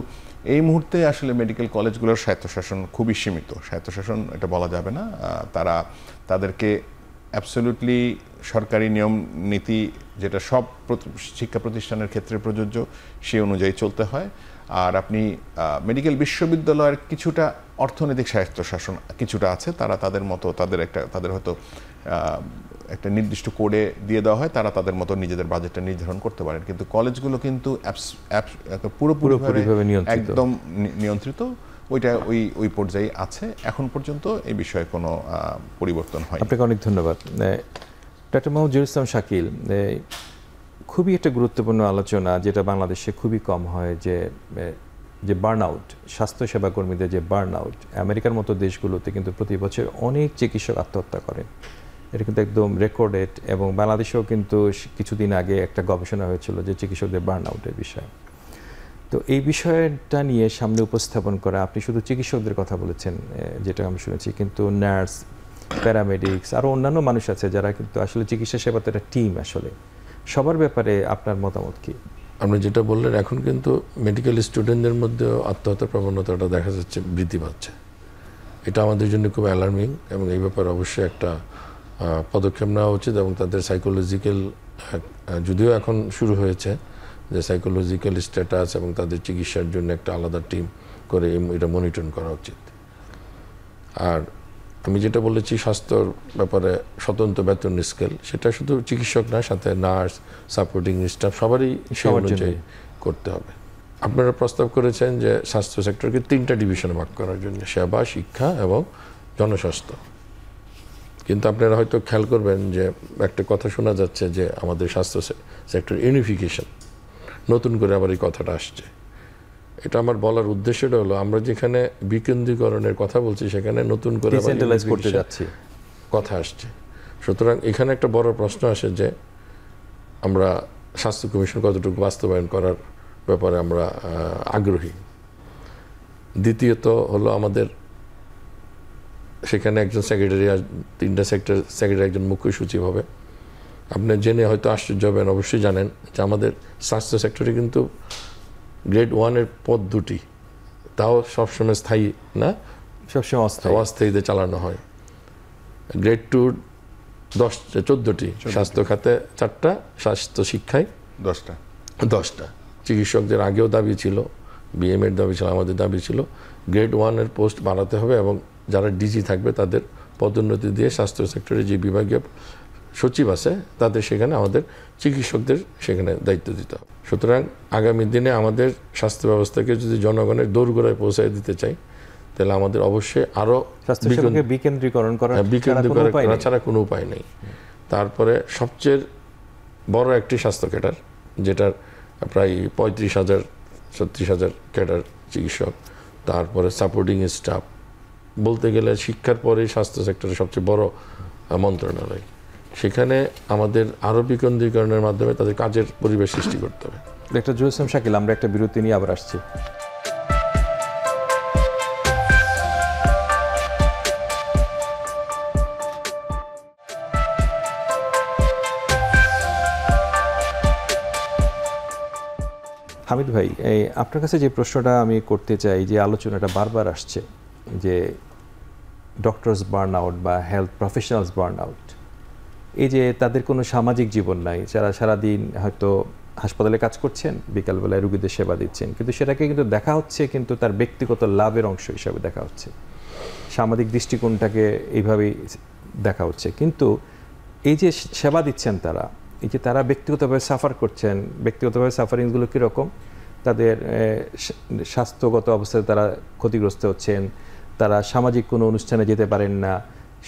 এই মুহূর্তে আসলে মেডিকেল কলেজগুলোর স্বায়ত্তশাসন খুবই সীমিত। স্বায়ত্তশাসন এটা বলা যাবে না, তাদেরকে অ্যাবসলিউটলি সরকারি নিয়ম নীতি যেটা সব শিক্ষা প্রতিষ্ঠানের ক্ষেত্রে প্রযোজ্য, সেই অনুযায়ী চলতে হয়। আর আপনি মেডিকেল বিশ্ববিদ্যালয়ের কিছুটা অর্থনৈতিক স্বায়ত্তশাসন কিছুটা আছে, তারা তাদের মতো তাদের হয়তো একটা নির্দিষ্ট কোডে দিয়ে দেওয়া হয়, তারা তাদের মতো নিজেদের বাজেটটা নির্ধারণ করতে পারেন, কিন্তু কলেজগুলো কিন্তু পুরোপুরিভাবে একদম নিয়ন্ত্রিত, ওই পর্যায়ে আছে। এখন পর্যন্ত এই বিষয়ে কোনো পরিবর্তন হয়। আপনাকে অনেক ধন্যবাদ। ডক্টর মোহাম্মদ জহিরুল ইসলাম শাকিল, খুবই একটা গুরুত্বপূর্ণ আলোচনা, যেটা বাংলাদেশে খুবই কম হয়, যে বার্ন আউট, স্বাস্থ্যসেবা কর্মীদের যে বার্ন আউট। আমেরিকার মতো দেশগুলোতে কিন্তু প্রতি বছর অনেক চিকিৎসক আত্মহত্যা করেন, এটা কিন্তু একদম রেকর্ডেড, এবং বাংলাদেশেও কিন্তু কিছুদিন আগে একটা গবেষণা হয়েছিল যে চিকিৎসকদের বার্ন আউটের বিষয়ে। তো এই বিষয়টা নিয়ে সামনে উপস্থাপন করা, আপনি শুধু চিকিৎসকদের কথা বলেছেন যেটা আমি শুনেছি, কিন্তু নার্স, প্যারামেডিক্স, আরও অন্যান্য মানুষ আছে যারা কিন্তু আসলে চিকিৎসা সেবা তো একটা টিম, আসলে সবার ব্যাপারে আপনার মতামত কি? আপনি যেটা বললেন, এখন কিন্তু মেডিকেল স্টুডেন্টদের মধ্যেও আত্মহত্যার প্রবণতাটা দেখা যাচ্ছে বৃদ্ধি পাচ্ছে। এটা আমাদের জন্য খুব অ্যালার্মিং, এবং এই ব্যাপারে অবশ্যই একটা পদক্ষেপ নেওয়া উচিত, এবং তাদের সাইকোলজিক্যাল, যদিও এখন শুরু হয়েছে যে সাইকোলজিক্যাল স্ট্যাটাস এবং তাদের চিকিৎসার জন্য একটা আলাদা টিম করে এটা মনিটর করা উচিত। আর আমি যেটা বলেছি স্বাস্থ্যর ব্যাপারে স্বতন্ত্র বেতন স্কেল, সেটা শুধু চিকিৎসক না, সাথে নার্স, সাপোর্টিং স্টাফ সবারই সেই অনুযায়ী করতে হবে। আপনারা প্রস্তাব করেছেন যে স্বাস্থ্য সেক্টরকে 3টা ডিভিশনে ভাগ করার জন্য, সেবা, শিক্ষা এবং জনস্বাস্থ্য। কিন্তু আপনারা হয়তো খেয়াল করবেন যে একটা কথা শোনা যাচ্ছে যে আমাদের স্বাস্থ্য সেক্টর ইউনিফিকেশন, নতুন করে আবার এই কথাটা আসছে। এটা আমার বলার উদ্দেশ্যটা হলো, আমরা যেখানে বিকেন্দ্রীকরণের কথা বলছি সেখানে নতুন করে ডিসেন্ট্রালাইজ করতে যাচ্ছি কথা আসছে। সুতরাং এখানে একটা বড় প্রশ্ন আসে যে আমরা স্বাস্থ্য কমিশন কতটুকু বাস্তবায়ন করার ব্যাপারে আমরা আগ্রহী। দ্বিতীয়ত হলো, আমাদের সেখানে একজন সেক্রেটারি, 3টা সেক্রেটারি, একজন মুখ্য সচিব হবে। আপনি জেনে হয়তো আশ্চর্য হবেন, অবশ্যই জানেন যে আমাদের স্বাস্থ্য সেক্টরে কিন্তু গ্রেড 1-এর পদ 2টি, তাও সবসময় স্থায়ী না, সবসময় অস্থায়ীতে চালানো হয়। গ্রেড 2 14টি, স্বাস্থ্য খাতে 4টা, স্বাস্থ্য শিক্ষায় 10টা। চিকিৎসকদের আগেও দাবি ছিল, বিএমএর দাবি ছিল, আমাদের দাবি ছিল গ্রেড 1-এর পোস্ট বাড়াতে হবে, এবং যারা ডিজি থাকবে তাদের পদোন্নতি দিয়ে স্বাস্থ্য সেক্টরে যে বিভাগীয় সচিব আছে তাদের সেখানে আমাদের চিকিৎসকদের সেখানে দায়িত্ব দিতে হবে। সুতরাং আগামী দিনে আমাদের স্বাস্থ্য ব্যবস্থাকে যদি জনগণের দোরগোড়ায় পৌঁছায় দিতে চাই, তাহলে আমাদের অবশ্যই আরও বিকেন্দ্রীকরণ করা ছাড়া কোনো উপায় নেই। তারপরে সবচেয়ে বড় একটি স্বাস্থ্য ক্যাডার, যেটার প্রায় 35,000-36,000 ক্যাডার চিকিৎসক, তারপরে সাপোর্টিং স্টাফ, বলতে গেলে শিক্ষার পরে স্বাস্থ্য সেক্টরের সবচেয়ে বড় মন্ত্রণালয়। সেখানে আমাদের আরও বিকেন্দ্রীকরণের মাধ্যমে তাদের কাজের পরিবেশ সৃষ্টি করতে হবে। ডক্টর জহুর ইসলাম শাকিল, আমরা একটা বিরতি নিয়ে আবার আসছি। হামিদ ভাই, আপনার কাছে যে প্রশ্নটা আমি করতে চাই, যে আলোচনাটা বারবার আসছে যে ডক্টরস বার্ন আউট বা হেলথ প্রফেশনালস বার্ন আউট, এই যে তাদের কোনো সামাজিক জীবন নাই, যারা সারাদিন হয়তো হাসপাতালে কাজ করছেন, বিকালবেলায় রুগীদের সেবা দিচ্ছেন, কিন্তু সেটাকে কিন্তু দেখা হচ্ছে কিন্তু তার ব্যক্তিগত লাভের অংশ হিসাবে দেখা হচ্ছে, সামাজিক দৃষ্টিকোণটাকে এইভাবেই দেখা হচ্ছে। কিন্তু এই যে সেবা দিচ্ছেন তারা, এই যে তারা ব্যক্তিগতভাবে সাফার করছেন, ব্যক্তিগতভাবে সাফারিংগুলো কীরকম, তাদের স্বাস্থ্যগত অবস্থায় তারা ক্ষতিগ্রস্ত হচ্ছেন, তারা সামাজিক কোনো অনুষ্ঠানে যেতে পারেন না,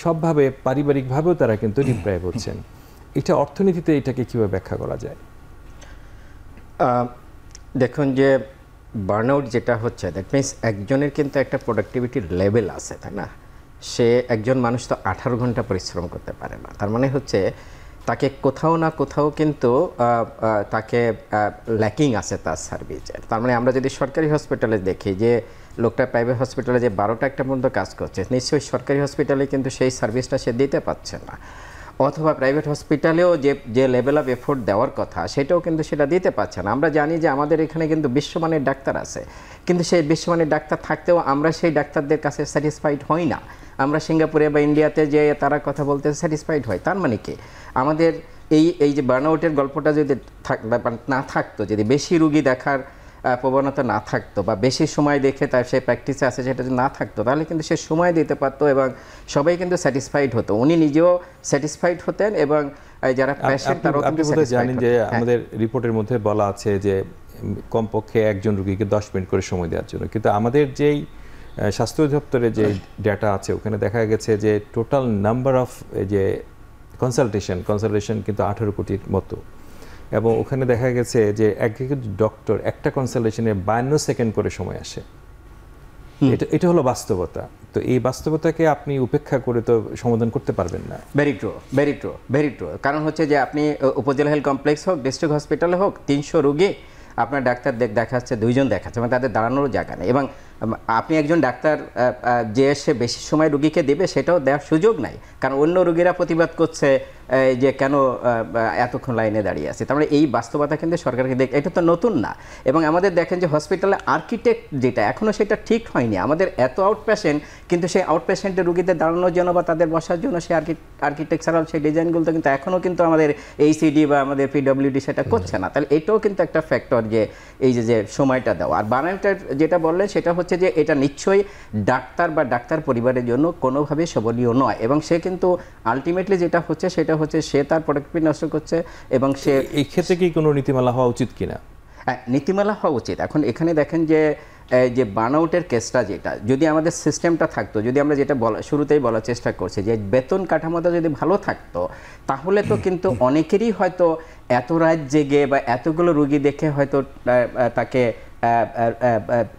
সবভাবে পারিবারিকভাবেও তারা কিন্তু ডিপ্রাইভ হচ্ছেন। এটা অর্থনীতিতে এটাকে কীভাবে ব্যাখ্যা করা যায়? দেখুন, যে বার্নআউট যেটা হচ্ছে, দ্যাট মিনস একজনের কিন্তু একটা প্রোডাক্টিভিটির লেভেল আছে, তাই না? সে একজন মানুষ তো 18 ঘন্টা পরিশ্রম করতে পারে না। তার মানে হচ্ছে তাকে কোথাও না কোথাও কিন্তু তাকে ল্যাকিং আছে তার সার্ভিসের। তার মানে আমরা যদি সরকারি হসপিটালে দেখি যে লোকটা প্রাইভেট হসপিটালে যে 12টা একটা পর্যন্ত কাজ করছে, নিশ্চয়ই সরকারি হসপিটালে কিন্তু সেই সার্ভিসটা সে দিতে পারছে না, অথবা প্রাইভেট হসপিটালেও যে লেভেল অফ এফোর্ট দেওয়ার কথা সেটাও কিন্তু সেটা দিতে পারছে না। আমরা জানি যে আমাদের এখানে কিন্তু বিশ্বমানের ডাক্তার আছে, কিন্তু সেই বিশ্বমানের ডাক্তার থাকতেও আমরা সেই ডাক্তারদের কাছে স্যাটিসফাইড হই না। আমরা সিঙ্গাপুরে বা ইন্ডিয়াতে যে তারা কথা বলতে স্যাটিসফাইড হয়। তার মানে কি, আমাদের এই যে বার্নআউটের গল্পটা যদি না থাকতো, যদি বেশি রুগী দেখার প্রবণতা না থাকতো, বা বেশি সময় দেখে তার সে প্র্যাকটিসে আছে সেটা যদি না থাকতো, তাহলে কিন্তু সে সময় দিতে পারতো এবং সবাই কিন্তু স্যাটিসফাইড হতো, উনি নিজেও স্যাটিসফাইড হতেন এবং যারা পেশেন্ট তারাও কিন্তু জানেন যে আমাদের রিপোর্টের মধ্যে বলা আছে যে কমপক্ষে একজন রুগীকে 10 মিনিট করে সময় দেওয়ার জন্য, কিন্তু আমাদের যেই স্বাস্থ্য অধিদপ্তরের যে ডেটা আছে ওখানে দেখা গেছে যে টোটাল নাম্বার অফ যে কনসালটেশন কিন্তু 18 কোটির মতো, এবং ওখানে দেখা গেছে যে একজন ডক্টর একটা কনসালটেশনে 52 সেকেন্ড করে সময় আসে। এটা হলো বাস্তবতা। তো এই বাস্তবতাকে আপনি উপেক্ষা করে তো সমাধান করতে পারবেন না। Very true, very true, very true. কারণ হচ্ছে যে আপনি উপজেলা হেলথ কমপ্লেক্স হোক, ডিস্ট্রিক্ট হসপিটালে হোক, 300 রোগী আপনার ডাক্তার দেখাচ্ছে, 2 জন দেখাচ্ছে, মানে তাদের দাঁড়ানোর জায়গা নেই। এবং আপনি একজন ডাক্তার যে এসে বেশি সময় রুগীকে দেবে সেটাও দেওয়ার সুযোগ নাই, কারণ অন্য রোগীরা প্রতিবাদ করছে যে কেন এতক্ষণ লাইনে দাঁড়িয়ে আছে। তার মানে এই বাস্তবতা কিন্তু সরকারকে এটা তো নতুন না। এবং আমাদের দেখেন যে হসপিটালে আর্কিটেক্ট যেটা এখনও সেটা ঠিক হয়নি। আমাদের এত আউটপেশেন্ট, কিন্তু সেই আউটপেশেন্টের রুগীদের দাঁড়ানোর জন্য বা তাদের বসার জন্য সেই আর্কিটেকচারাল সেই ডিজাইনগুলো কিন্তু এখনও কিন্তু আমাদের এইসিডি বা আমাদের পিডব্লিউডি সেটা করছে না। তাহলে এটাও কিন্তু একটা ফ্যাক্টর, যে এই যে সময়টা দেওয়া। আর বানানটার যেটা বললেন সেটা হচ্ছে যে এটা নিশ্চয়ই ডাক্তার বা ডাক্তার পরিবারের জন্য কোনোভাবে শোভনীয় নয়। এবং সে কিন্তু আলটিমেটলি যেটা হচ্ছে সেটা হচ্ছে সে তার প্রোডাক্টিভিটি নষ্ট করছে। এবং সে এই ক্ষেত্রে কি কোনো নীতিমালা হওয়া উচিত কিনা? হ্যাঁ, নীতিমালা হওয়া উচিত। এখন এখানে দেখেন যে বার্নআউটের কেসটা যেটা, যদি আমাদের সিস্টেমটা থাকতো, যদি আমরা যেটা শুরুতেই বলার চেষ্টা করছি যে বেতন কাঠামোটা যদি ভালো থাকতো, তাহলে তো কিন্তু অনেকেরই হয়তো এত রাত জেগে বা এতগুলো রুগী দেখে হয়তো তাকে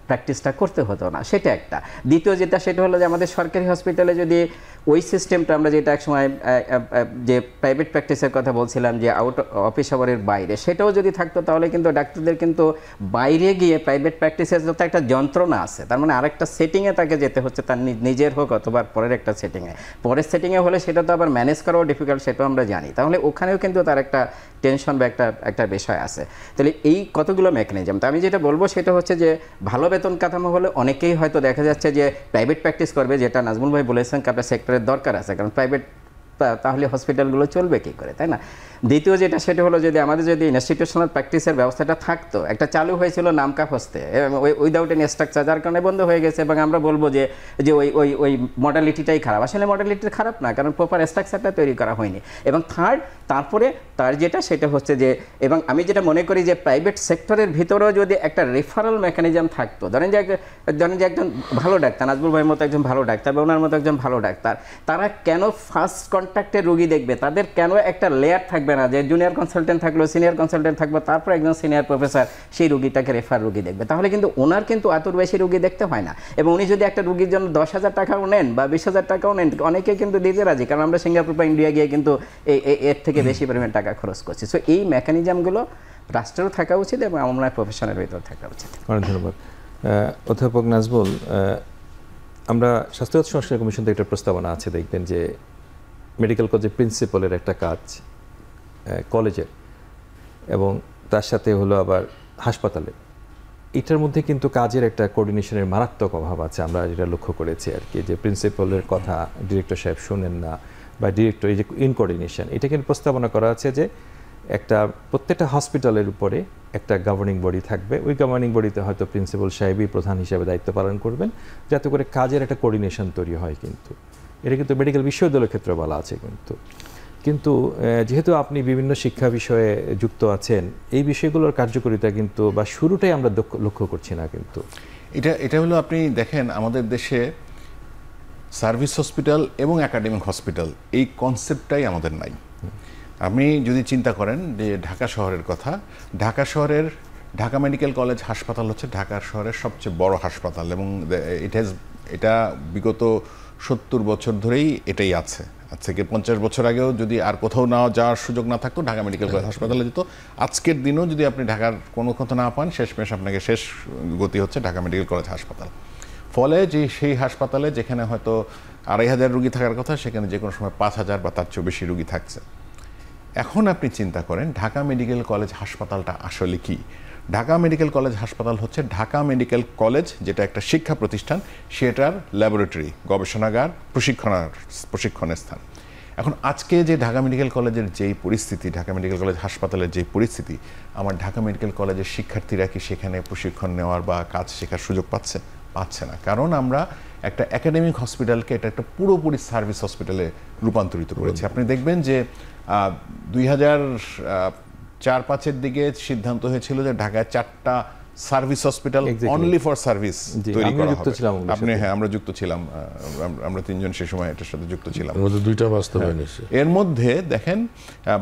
প্র্যাকটিসটা করতে হতো না। সেটা একটা। দ্বিতীয় যেটা, সেটা হলো যে আমাদের সরকারি হসপিটালে যদি ওই সিস্টেমটা আমরা যেটা একসময় যে প্রাইভেট প্র্যাকটিসের কথা বলছিলাম যে আউট অফিস আওয়ারের বাইরে, সেটাও যদি থাকতো, তাহলে কিন্তু ডাক্তারদের কিন্তু বাইরে গিয়ে প্রাইভেট প্র্যাকটিসের যত একটা যন্ত্রণা আছে, তার মানে আরেকটা সেটিংয়ে তাকে যেতে হচ্ছে, তার নিজের হোক অথবা পরের একটা সেটিংয়ে। পরের সেটিংয়ে হলে সেটা তো আবার ম্যানেজ করাও ডিফিকাল্ট, সেটাও আমরা জানি। তাহলে ওখানেও কিন্তু তার একটা টেনশন বা একটা বিষয় আছে। তাহলে এই কতগুলো মেকানিজম, তো আমি যেটা বলবো সেটা হচ্ছে যে ভালো বেতন কাঠামো হলে অনেকেই হয়তো দেখা যাচ্ছে যে প্রাইভেট প্র্যাকটিস করবে, যেটা নাজমুল ভাই বলেছেন আপনার সেক্টরের দরকার আছে, কারণ প্রাইভেট তাহলে হসপিটালগুলো চলবে কী করে, তাই না? দ্বিতীয় যেটা, সেটা হলো যদি আমাদের যদি ইনস্টিটিউশনাল প্র্যাকটিসের ব্যবস্থাটা থাকতো, একটা চালু হয়েছিল নামকা হস্তে উইদাউট এনি স্ট্রাকচার, যার কারণে বন্ধ হয়ে গেছে। এবং আমরা বলবো যে ওই মডালিটিটাই খারাপ। আসলে মডালিটি খারাপ না, কারণ প্রপার স্ট্রাকচারটা তৈরি করা হয়নি। এবং তারপরে তার যেটা, সেটা হচ্ছে যে, এবং আমি যেটা মনে করি যে প্রাইভেট সেক্টরের ভিতরেও যদি একটা রেফারেল মেকানিজম থাকতো, ধরেন যে একজন ভালো ডাক্তার, নাজমুল ভাইয়ের মতো একজন ভালো ডাক্তার বা ওনার মতো একজন ভালো ডাক্তার, তারা কেন ফার্স্ট কন্ট্যাক্টে রুগী দেখবে? তাদের কেন একটা লেয়ার থাকবে না, যে জুনিয়র কনসালটেন্ট থাকলো, সিনিয়র কনসালটেন্ট থাকবে, তারপর একজন সিনিয়র প্রফেসর সেই রুগীটাকে রেফার রুগী দেখবে? তাহলে কিন্তু ওনার কিন্তু এত বেশি রুগী দেখতে হয় না। এবং উনি যদি একটা রুগীর জন্য 10,000 টাকাও নেন বা 20,000 টাকাও নেন, অনেকে কিন্তু দিতে রাজি, কারণ আমরা সিঙ্গাপুর বা ইন্ডিয়া গিয়ে কিন্তু এর থেকে বেশি পরিমাণ টাকা খরচ করছি। সো এই মেকানিজমগুলো রাষ্ট্রেরও থাকা উচিত এবং আমার প্রফেশনের ভিতরে থাকা উচিত। অনেক ধন্যবাদ অধ্যাপক নাজমুল। আমরা স্বাস্থ্যগত সংস্কার কমিশন থেকে একটা প্রস্তাবনা আছে, দেখবেন যে মেডিকেল কলেজের প্রিন্সিপালের একটা কাজ কলেজের, এবং তার সাথে হলো আবার হাসপাতালে, এটার মধ্যে কিন্তু কাজের একটা কোঅর্ডিনেশনের মারাত্মক অভাব আছে। আমরা যেটা লক্ষ্য করেছি আর কি, যে প্রিন্সিপালের কথা ডিরেক্টর সাহেব শোনেন না, বা ডিরেক্টর এই যে ইনকোঅর্ডিনেশন, এটা কিন্তু প্রস্তাবনা করা আছে যে একটা প্রত্যেকটা হসপিটালের উপরে একটা গভর্নিং বডি থাকবে। ওই গভর্নিং বডিতে হয়তো প্রিন্সিপাল সাহেবই প্রধান হিসেবে দায়িত্ব পালন করবেন, যাতে করে কাজের একটা কোঅর্ডিনেশন তৈরি হয়। কিন্তু এটা কিন্তু মেডিকেল বিশ্ববিদ্যালয়ের ক্ষেত্রে বলা আছে। কিন্তু যেহেতু আপনি বিভিন্ন শিক্ষা বিষয়ে যুক্ত আছেন, এই বিষয়গুলোর কার্যকারিতা কিন্তু বা শুরুটাই আমরা লক্ষ্য করছি না। কিন্তু এটা হলো, আপনি দেখেন আমাদের দেশে সার্ভিস হসপিটাল এবং একাডেমিক হসপিটাল এই কনসেপ্টটাই আমাদের নাই। আপনি যদি চিন্তা করেন যে ঢাকা শহরের কথা, ঢাকা মেডিকেল কলেজ হাসপাতাল হচ্ছে ঢাকা শহরের সবচেয়ে বড় হাসপাতাল, এবং এটা বিগত 70 বছর ধরেই এটাই আছে। আজ থেকে 50 বছর আগেও যদি আর কোথাও না যাওয়ার সুযোগ না থাকতো, ঢাকা মেডিকেল কলেজ হাসপাতালে যেত। আজকের দিনও যদি আপনি ঢাকার কোনো কথা না পান, শেষমেশ আপনাকে শেষ গতি হচ্ছে ঢাকা মেডিকেল কলেজ হাসপাতাল। ফলে যে সেই হাসপাতালে যেখানে হয়তো 2,500 রুগী থাকার কথা, সেখানে যে কোনো সময় 5,000 বা তার চেয়েও বেশি রুগী থাকছে। এখন আপনি চিন্তা করেন ঢাকা মেডিকেল কলেজ হাসপাতালটা আসলে কি? ঢাকা মেডিকেল কলেজ হাসপাতাল হচ্ছে ঢাকা মেডিকেল কলেজ, যেটা একটা শিক্ষা প্রতিষ্ঠান, সেটার ল্যাবরেটরি, গবেষণাগার, প্রশিক্ষণের স্থান। এখন আজকে যে ঢাকা মেডিকেল কলেজের যেই পরিস্থিতি, ঢাকা মেডিকেল কলেজ হাসপাতালের যেই পরিস্থিতি, আমার ঢাকা মেডিকেল কলেজের শিক্ষার্থীরা কি সেখানে প্রশিক্ষণ নেওয়ার বা কাজ শেখার সুযোগ পাচ্ছে না। কারণ আমরা একটা একাডেমিক হসপিটালকে এটা একটা পুরোপুরি সার্ভিস হসপিটালে রূপান্তরিত করেছি। আপনি দেখবেন যে 2004-05 দিকে সিদ্ধান্ত হয়েছিল যে ঢাকায় 4টা service hospital only for service তৈরি করা হবে। আপনি, হ্যাঁ, আমরা যুক্ত ছিলাম, আমরা 3 জন সেই সময় এটার সাথে যুক্ত ছিলাম। দুইটা বাস্তবায়ন হয়েছে। এর মধ্যে দেখেন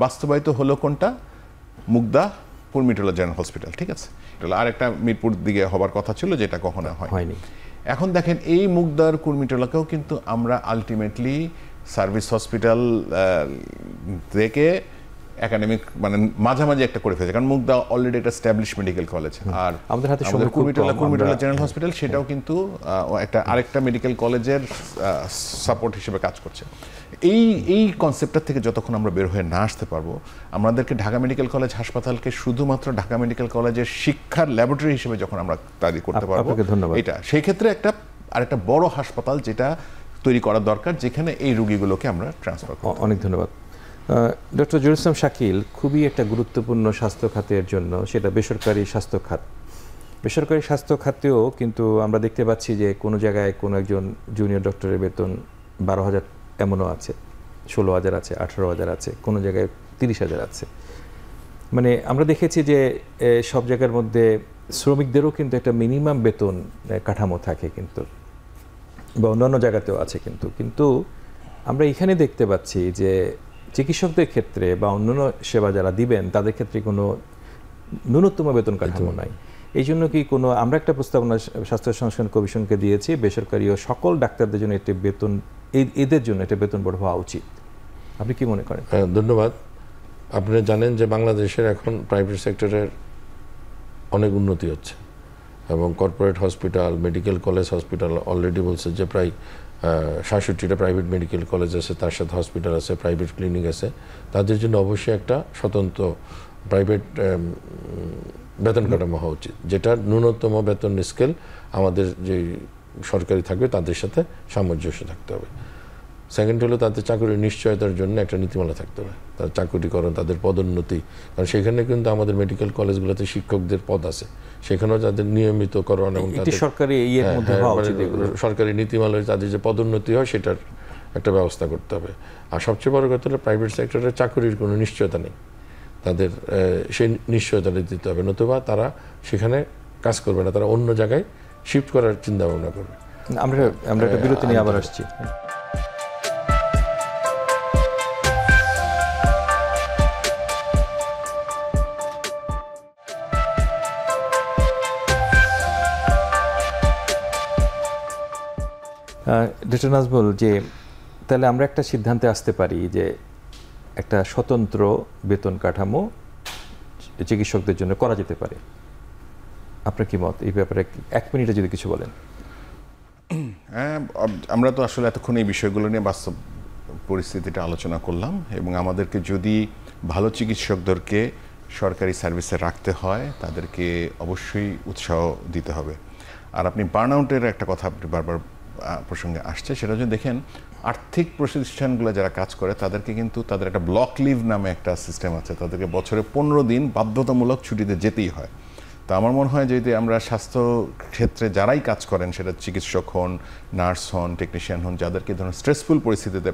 বাস্তবায়িত হলো কোনটা? মুগদা কুর্মিটোলা জেনারেল হসপিটাল, ঠিক আছে। আর একটা মিরপুর দিকে হবার কথা ছিল, যেটা কখনো হয়নি। এখন দেখেন এই মুগদার কুর্মিটোলাকেও কিন্তু আমরা আলটিমেটলি সার্ভিস হসপিটাল থেকে একাডেমিক মানে মাঝামাঝি একটা করে ফেলেছে, কারণ মুগদা অলরেডি একটা স্ট্যাবলিশ মেডিকেল কলেজ, আর আমাদের হাতে কুর্মিটোলা জেনারেল হসপিটাল সেটাও কিন্তু একটা আরেকটা মেডিকেল কলেজের সাপোর্ট হিসেবে কাজ করছে। এই কনসেপ্টটা থেকে যতক্ষণ আমরা বের হয়ে না আসতে পারবো, আমাদেরকে ঢাকা মেডিকেল কলেজ হাসপাতালকে শুধুমাত্র ঢাকা মেডিকেল কলেজের শিক্ষার ল্যাবরেটরি হিসেবে যখন আমরা তৈরি করতে পারবো, এটা সেই ক্ষেত্রে আরেকটা বড় হাসপাতাল যেটা তৈরি করা দরকার, যেখানে এই রোগীগুলোকে আমরা ট্রান্সফার করব। অনেক ধন্যবাদ। ডক্টর জহিরুল ইসলাম শাকিল, খুবই একটা গুরুত্বপূর্ণ স্বাস্থ্য খাতের জন্য সেটা বেসরকারি স্বাস্থ্য খাত। বেসরকারি স্বাস্থ্য খাতেও কিন্তু আমরা দেখতে পাচ্ছি যে কোনো জায়গায় কোনো একজন জুনিয়র ডক্টরের বেতন 12,000 এমনও আছে, 16,000 আছে, 18,000 আছে, কোনো জায়গায় 30,000 আছে। মানে আমরা দেখেছি যে সব জায়গার মধ্যে শ্রমিকদেরও কিন্তু একটা মিনিমাম বেতন কাঠামো থাকে কিন্তু, বা অন্যান্য জায়গাতেও আছে কিন্তু আমরা এখানে দেখতে পাচ্ছি যে চিকিৎসকদের ক্ষেত্রে বা অন্যান্য সেবা যারা দিবেন তাদের ক্ষেত্রে কোনো ন্যূনতম বেতন কাঠামো নাই। এই জন্য কি কোনো আমরা একটা প্রস্তাবনা স্বাস্থ্য সংস্কার কমিশনকে দিয়েছি, বেসরকারি ও সকল ডাক্তারদের জন্য একটি বেতন, এদের জন্য একটা বেতন বড় হওয়া উচিত। আপনি কি মনে করেন? ধন্যবাদ। আপনারা জানেন যে বাংলাদেশের এখন প্রাইভেট সেক্টরের অনেক উন্নতি হচ্ছে এবং corporate hospital, medical college hospital already বলছে যে প্রায় ৬৭টা প্রাইভেট মেডিকেল কলেজ আছে, তার সাথে হসপিটাল আছে, প্রাইভেট ক্লিনিক আছে। তাদের জন্য অবশ্যই একটা স্বতন্ত্র প্রাইভেট বেতন কাঠামো হওয়া উচিত, যেটা ন্যূনতম বেতন স্কেল আমাদের যে সরকারি থাকবে তাদের সাথে সামঞ্জস্য থাকতে হবে। সেকেন্ড হলো তাদের চাকরির নিশ্চয়তার জন্য একটা নীতিমালা থাকতে হবে, তার চাকরিকরণ, তাদের পদোন্নতি, কারণ সেখানে কিন্তু আমাদের মেডিকেল কলেজগুলোতে শিক্ষকদের পদ আছে, সেখানেও তাদের নিয়মিতকরণ এবং সরকারি নীতিমালায় তাদের যে পদোন্নতি হয় সেটার একটা ব্যবস্থা করতে হবে। আর সবচেয়ে বড় কথা হলো প্রাইভেট সেক্টরের চাকরির কোনো নিশ্চয়তা নেই, তাদের সেই নিশ্চয়তাটা দিতে হবে, নতুবা তারা সেখানে কাজ করবে না, তারা অন্য জায়গায় শিফট করার চিন্তা ভাবনা করবে। আমরা একটা বিরতি নিয়ে আবার আসছি। ডক্টর নাজমুল, যে তাহলে আমরা একটা সিদ্ধান্তে আসতে পারি যে একটা স্বতন্ত্র বেতন কাঠামো চিকিৎসকদের জন্য করা যেতে পারে। আপনার কি মত এই ব্যাপারে? 1 মিনিটে যদি কিছু বলেন। হ্যাঁ, আমরা তো আসলে এতক্ষণ এই বিষয়গুলো নিয়ে বাস্তব পরিস্থিতিটা আলোচনা করলাম, এবং আমাদেরকে যদি ভালো চিকিৎসকদেরকে সরকারি সার্ভিসে রাখতে হয় তাদেরকে অবশ্যই উৎসাহ দিতে হবে। আর আপনি বার্নআউটের একটা কথা আপনি বারবার প্রসঙ্গে আসছে, সেটা যদি দেখেন আর্থিক প্রতিষ্ঠানগুলো যারা কাজ করে তাদেরকে কিন্তু তাদের একটা ব্লক লিভ নামে একটা সিস্টেম আছে, তাদেরকে বছরে 15 দিন বাধ্যতামূলক ছুটিতে যেতেই হয়। তো আমার মনে হয় যদি আমরা স্বাস্থ্য ক্ষেত্রে যারাই কাজ করেন, সেটা চিকিৎসক হন, নার্স হন, টেকনিশিয়ান হন, যাদেরকে ধরুন স্ট্রেসফুল পরিস্থিতিতে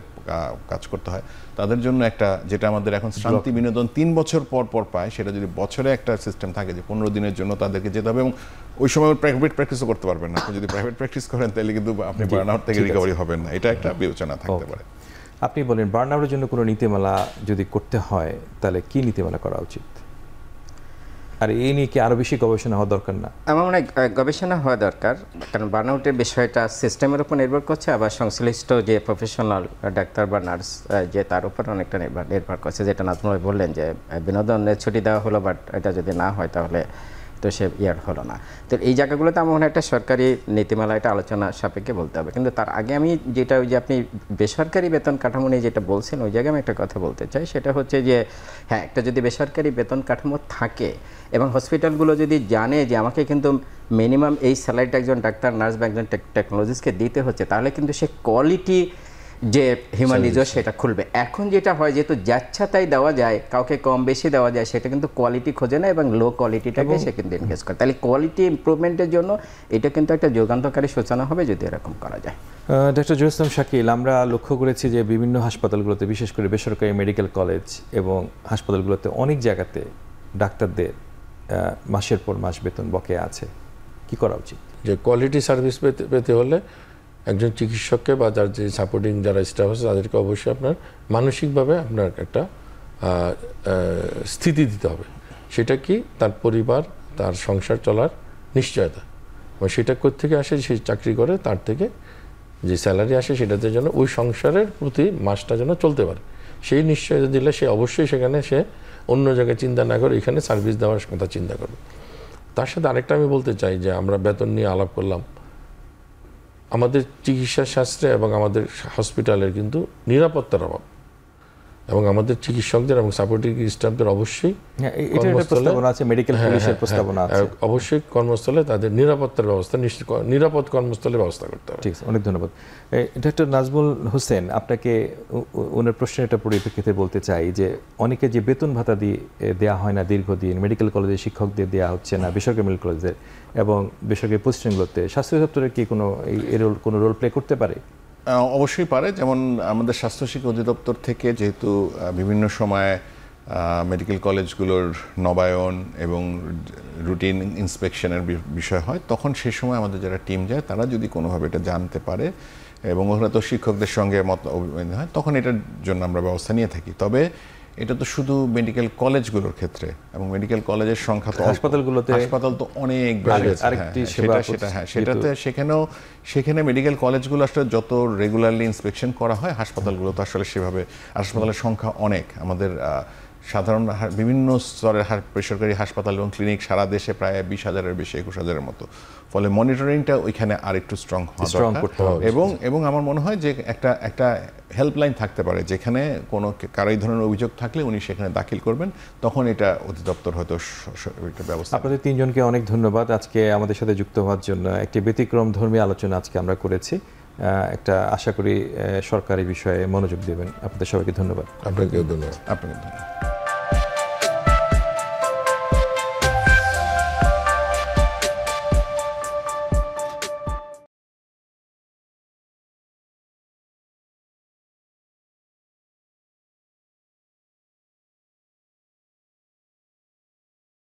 কাজ করতে হয়, তাদের জন্য একটা, যেটা আমাদের এখন শান্তি বিনোদন 3 বছর পর পর পায়, সেটা যদি বছরে একটা সিস্টেম থাকে যে 15 দিনের জন্য তাদেরকে যেতে হবে, এবং ওই সময় প্রাইভেট প্র্যাকটিসও করতে পারবেন না। আপনি যদি প্রাইভেট প্র্যাকটিস করেন তাহলে কিন্তু আপনি বার্নআউট থেকে রিকভারি হবেন না, এটা একটা বিবেচনা থাকতে পারে। আপনি বলেন বার্নআউটের জন্য কোনো নীতিমালা যদি করতে হয় তাহলে কি নীতিমালা করা উচিত? আর এই নিয়ে কি আরো বেশি গবেষণা হওয়া দরকার না? আমার মনে হয় গবেষণা হওয়া দরকার, কারণ বার্নআউটের বিষয়টা সিস্টেমের উপর নির্ভর করছে, আবার সংশ্লিষ্ট যে প্রফেশনাল ডাক্তার বা নার্স যে তার উপর অনেকটা নির্ভর করছে। যেটা নাজমুল ভাই বললেন যে বিনোদনের ছুটি দেওয়া হলো, বাট এটা যদি না হয় তাহলে তো সে ইয়ার হলো না। তো এই জায়গাগুলোতে আমার মনে হয় একটা সরকারি নীতিমালা, এটা আলোচনা সাপেক্ষে বলতে হবে। কিন্তু তার আগে আমি যেটা, ওই যে আপনি বেসরকারি বেতন কাঠামো নিয়ে যেটা বলছেন, ওই জায়গায় আমি একটা কথা বলতে চাই। সেটা হচ্ছে যে হ্যাঁ, একটা যদি বেসরকারি বেতন কাঠামো থাকে এবং হসপিটালগুলো যদি জানে যে আমাকে কিন্তু মিনিমাম এই স্যালারিটা একজন ডাক্তার, নার্স বা একজন টেকনোলজিস্টকে দিতে হচ্ছে, তাহলে কিন্তু সে কোয়ালিটি যে হিউম্যান রিসোর্স সেটা খুলবে। এখন যেটা হয়, যেহেতু যাচ্ছা তাই দেওয়া যায়, কাউকে কম বেশি দেওয়া যায়, সেটা কিন্তু কোয়ালিটি খোঁজে না এবং লো কোয়ালিটিটাকে সে কিন্তু এনগেজ করে। তাহলে কোয়ালিটি ইমপ্রুভমেন্টের জন্য এটা কিন্তু একটা যুগান্তকারী সূচনা হবে যদি এরকম করা যায়। ডক্টর জহিরুল ইসলাম শাকিল, আমরা লক্ষ্য করেছি যে বিভিন্ন হাসপাতালগুলোতে, বিশেষ করে বেসরকারি মেডিকেল কলেজ এবং হাসপাতালগুলোতে অনেক জায়গাতে ডাক্তারদের মাসের পর মাস বেতন বকেয়া আছে। কি করা উচিত? যে কোয়ালিটি সার্ভিস পেতে হলে একজন চিকিৎসককে বা যার যে সাপোর্টিং যারা স্টাফ আছে তাদেরকে অবশ্যই আপনার মানসিকভাবে আপনার একটা স্থিতি দিতে হবে। সেটা কি? তার পরিবার, তার সংসার চলার নিশ্চয়তা। এবং সেটা কোত্থেকে আসে, সেই চাকরি করে তার থেকে যে স্যালারি আসে সেটাতে যেন ওই সংসারের প্রতি মাসটা যেন চলতে পারে, সেই নিশ্চয়তা দিলে সে অবশ্যই সেখানে সে অন্য জায়গায় চিন্তা না করে এখানে সার্ভিস দেওয়ার কথা চিন্তা করবে। তার সাথে আরেকটা আমি বলতে চাই যে আমরা বেতন নিয়ে আলাপ করলাম, আমাদের চিকিৎসা শাস্ত্রে এবং আমাদের হসপিটালের কিন্তু নিরাপত্তার অভাব, এবং আমাদের চিকিৎসকদের এবং সাপোর্টিং স্টাফদের অবশ্যই অবশ্যই কর্মস্থলে তাদের নিরাপত্তার ব্যবস্থা নিরাপদ কর্মস্থলের ব্যবস্থা করতে হবে। ঠিক আছে, অনেক ধন্যবাদ। ডক্টর নাজমুল হোসেন, আপনাকে ওনার প্রশ্নের একটা পরিপ্রেক্ষিতে বলতে চাই যে অনেকে যে বেতন ভাতা দেওয়া হয় না দীর্ঘদিন, মেডিকেল কলেজের শিক্ষকদের দেওয়া হচ্ছে না, বেসরকারি মেডিকেল কলেজের এবং বেসরকারি প্রতিষ্ঠানগুলোতে, স্বাস্থ্য দপ্তরের কি কোনো রোল প্লে করতে পারে? অবশ্যই পারে। যেমন আমাদের স্বাস্থ্য শিক্ষা অধিদপ্তর থেকে যেহেতু বিভিন্ন সময় মেডিকেল কলেজগুলোর নবায়ন এবং রুটিন ইন্সপেকশনের বিষয় হয়, তখন সেই সময় আমাদের যারা টিম যায় তারা যদি কোনোভাবে এটা জানতে পারে এবং ওখানে তো শিক্ষকদের সঙ্গে মত হয়, তখন এটার জন্য আমরা ব্যবস্থা নিয়ে থাকি। তবে এটা তো শুধু মেডিকেল কলেজগুলোর ক্ষেত্রে, এবং মেডিকেল কলেজের সংখ্যা তো হাসপাতাল তো অনেক সেটাতে সেখানে মেডিকেল কলেজগুলো আসলে যত রেগুলারলি ইন্সপেকশন করা হয়, হাসপাতালগুলো তো আসলে সেভাবে, হাসপাতালের সংখ্যা অনেক। আমাদের সাধারণ বিভিন্ন স্তরের বেসরকারি হাসপাতাল এবং ক্লিনিক সারা দেশে প্রায় 20,000-এর বেশি, 21,000-এর মতো। ফলে মনিটরিংটা ওইখানে আর একটু স্ট্রং হওয়া দরকার। এবং আমার মনে হয় যে একটা হেল্পলাইন থাকতে পারে, যেখানে কোনো কারো এই ধরনের অভিযোগ থাকলে উনি সেখানে দাখিল করবেন, তখন এটা অধিদপ্তর হয়তো একটা ব্যবস্থা। আপনাদের তিনজনকে অনেক ধন্যবাদ আজকে আমাদের সাথে যুক্ত হওয়ার জন্য। একটি ব্যতিক্রম ধর্মী আলোচনা আজকে আমরা করেছি, একটা আশা করি সরকারি বিষয়ে মনোযোগ দেবেন। আপনাদের সবাইকে ধন্যবাদ। আপনাকেও ধন্যবাদ। আপনাকে ধন্যবাদ।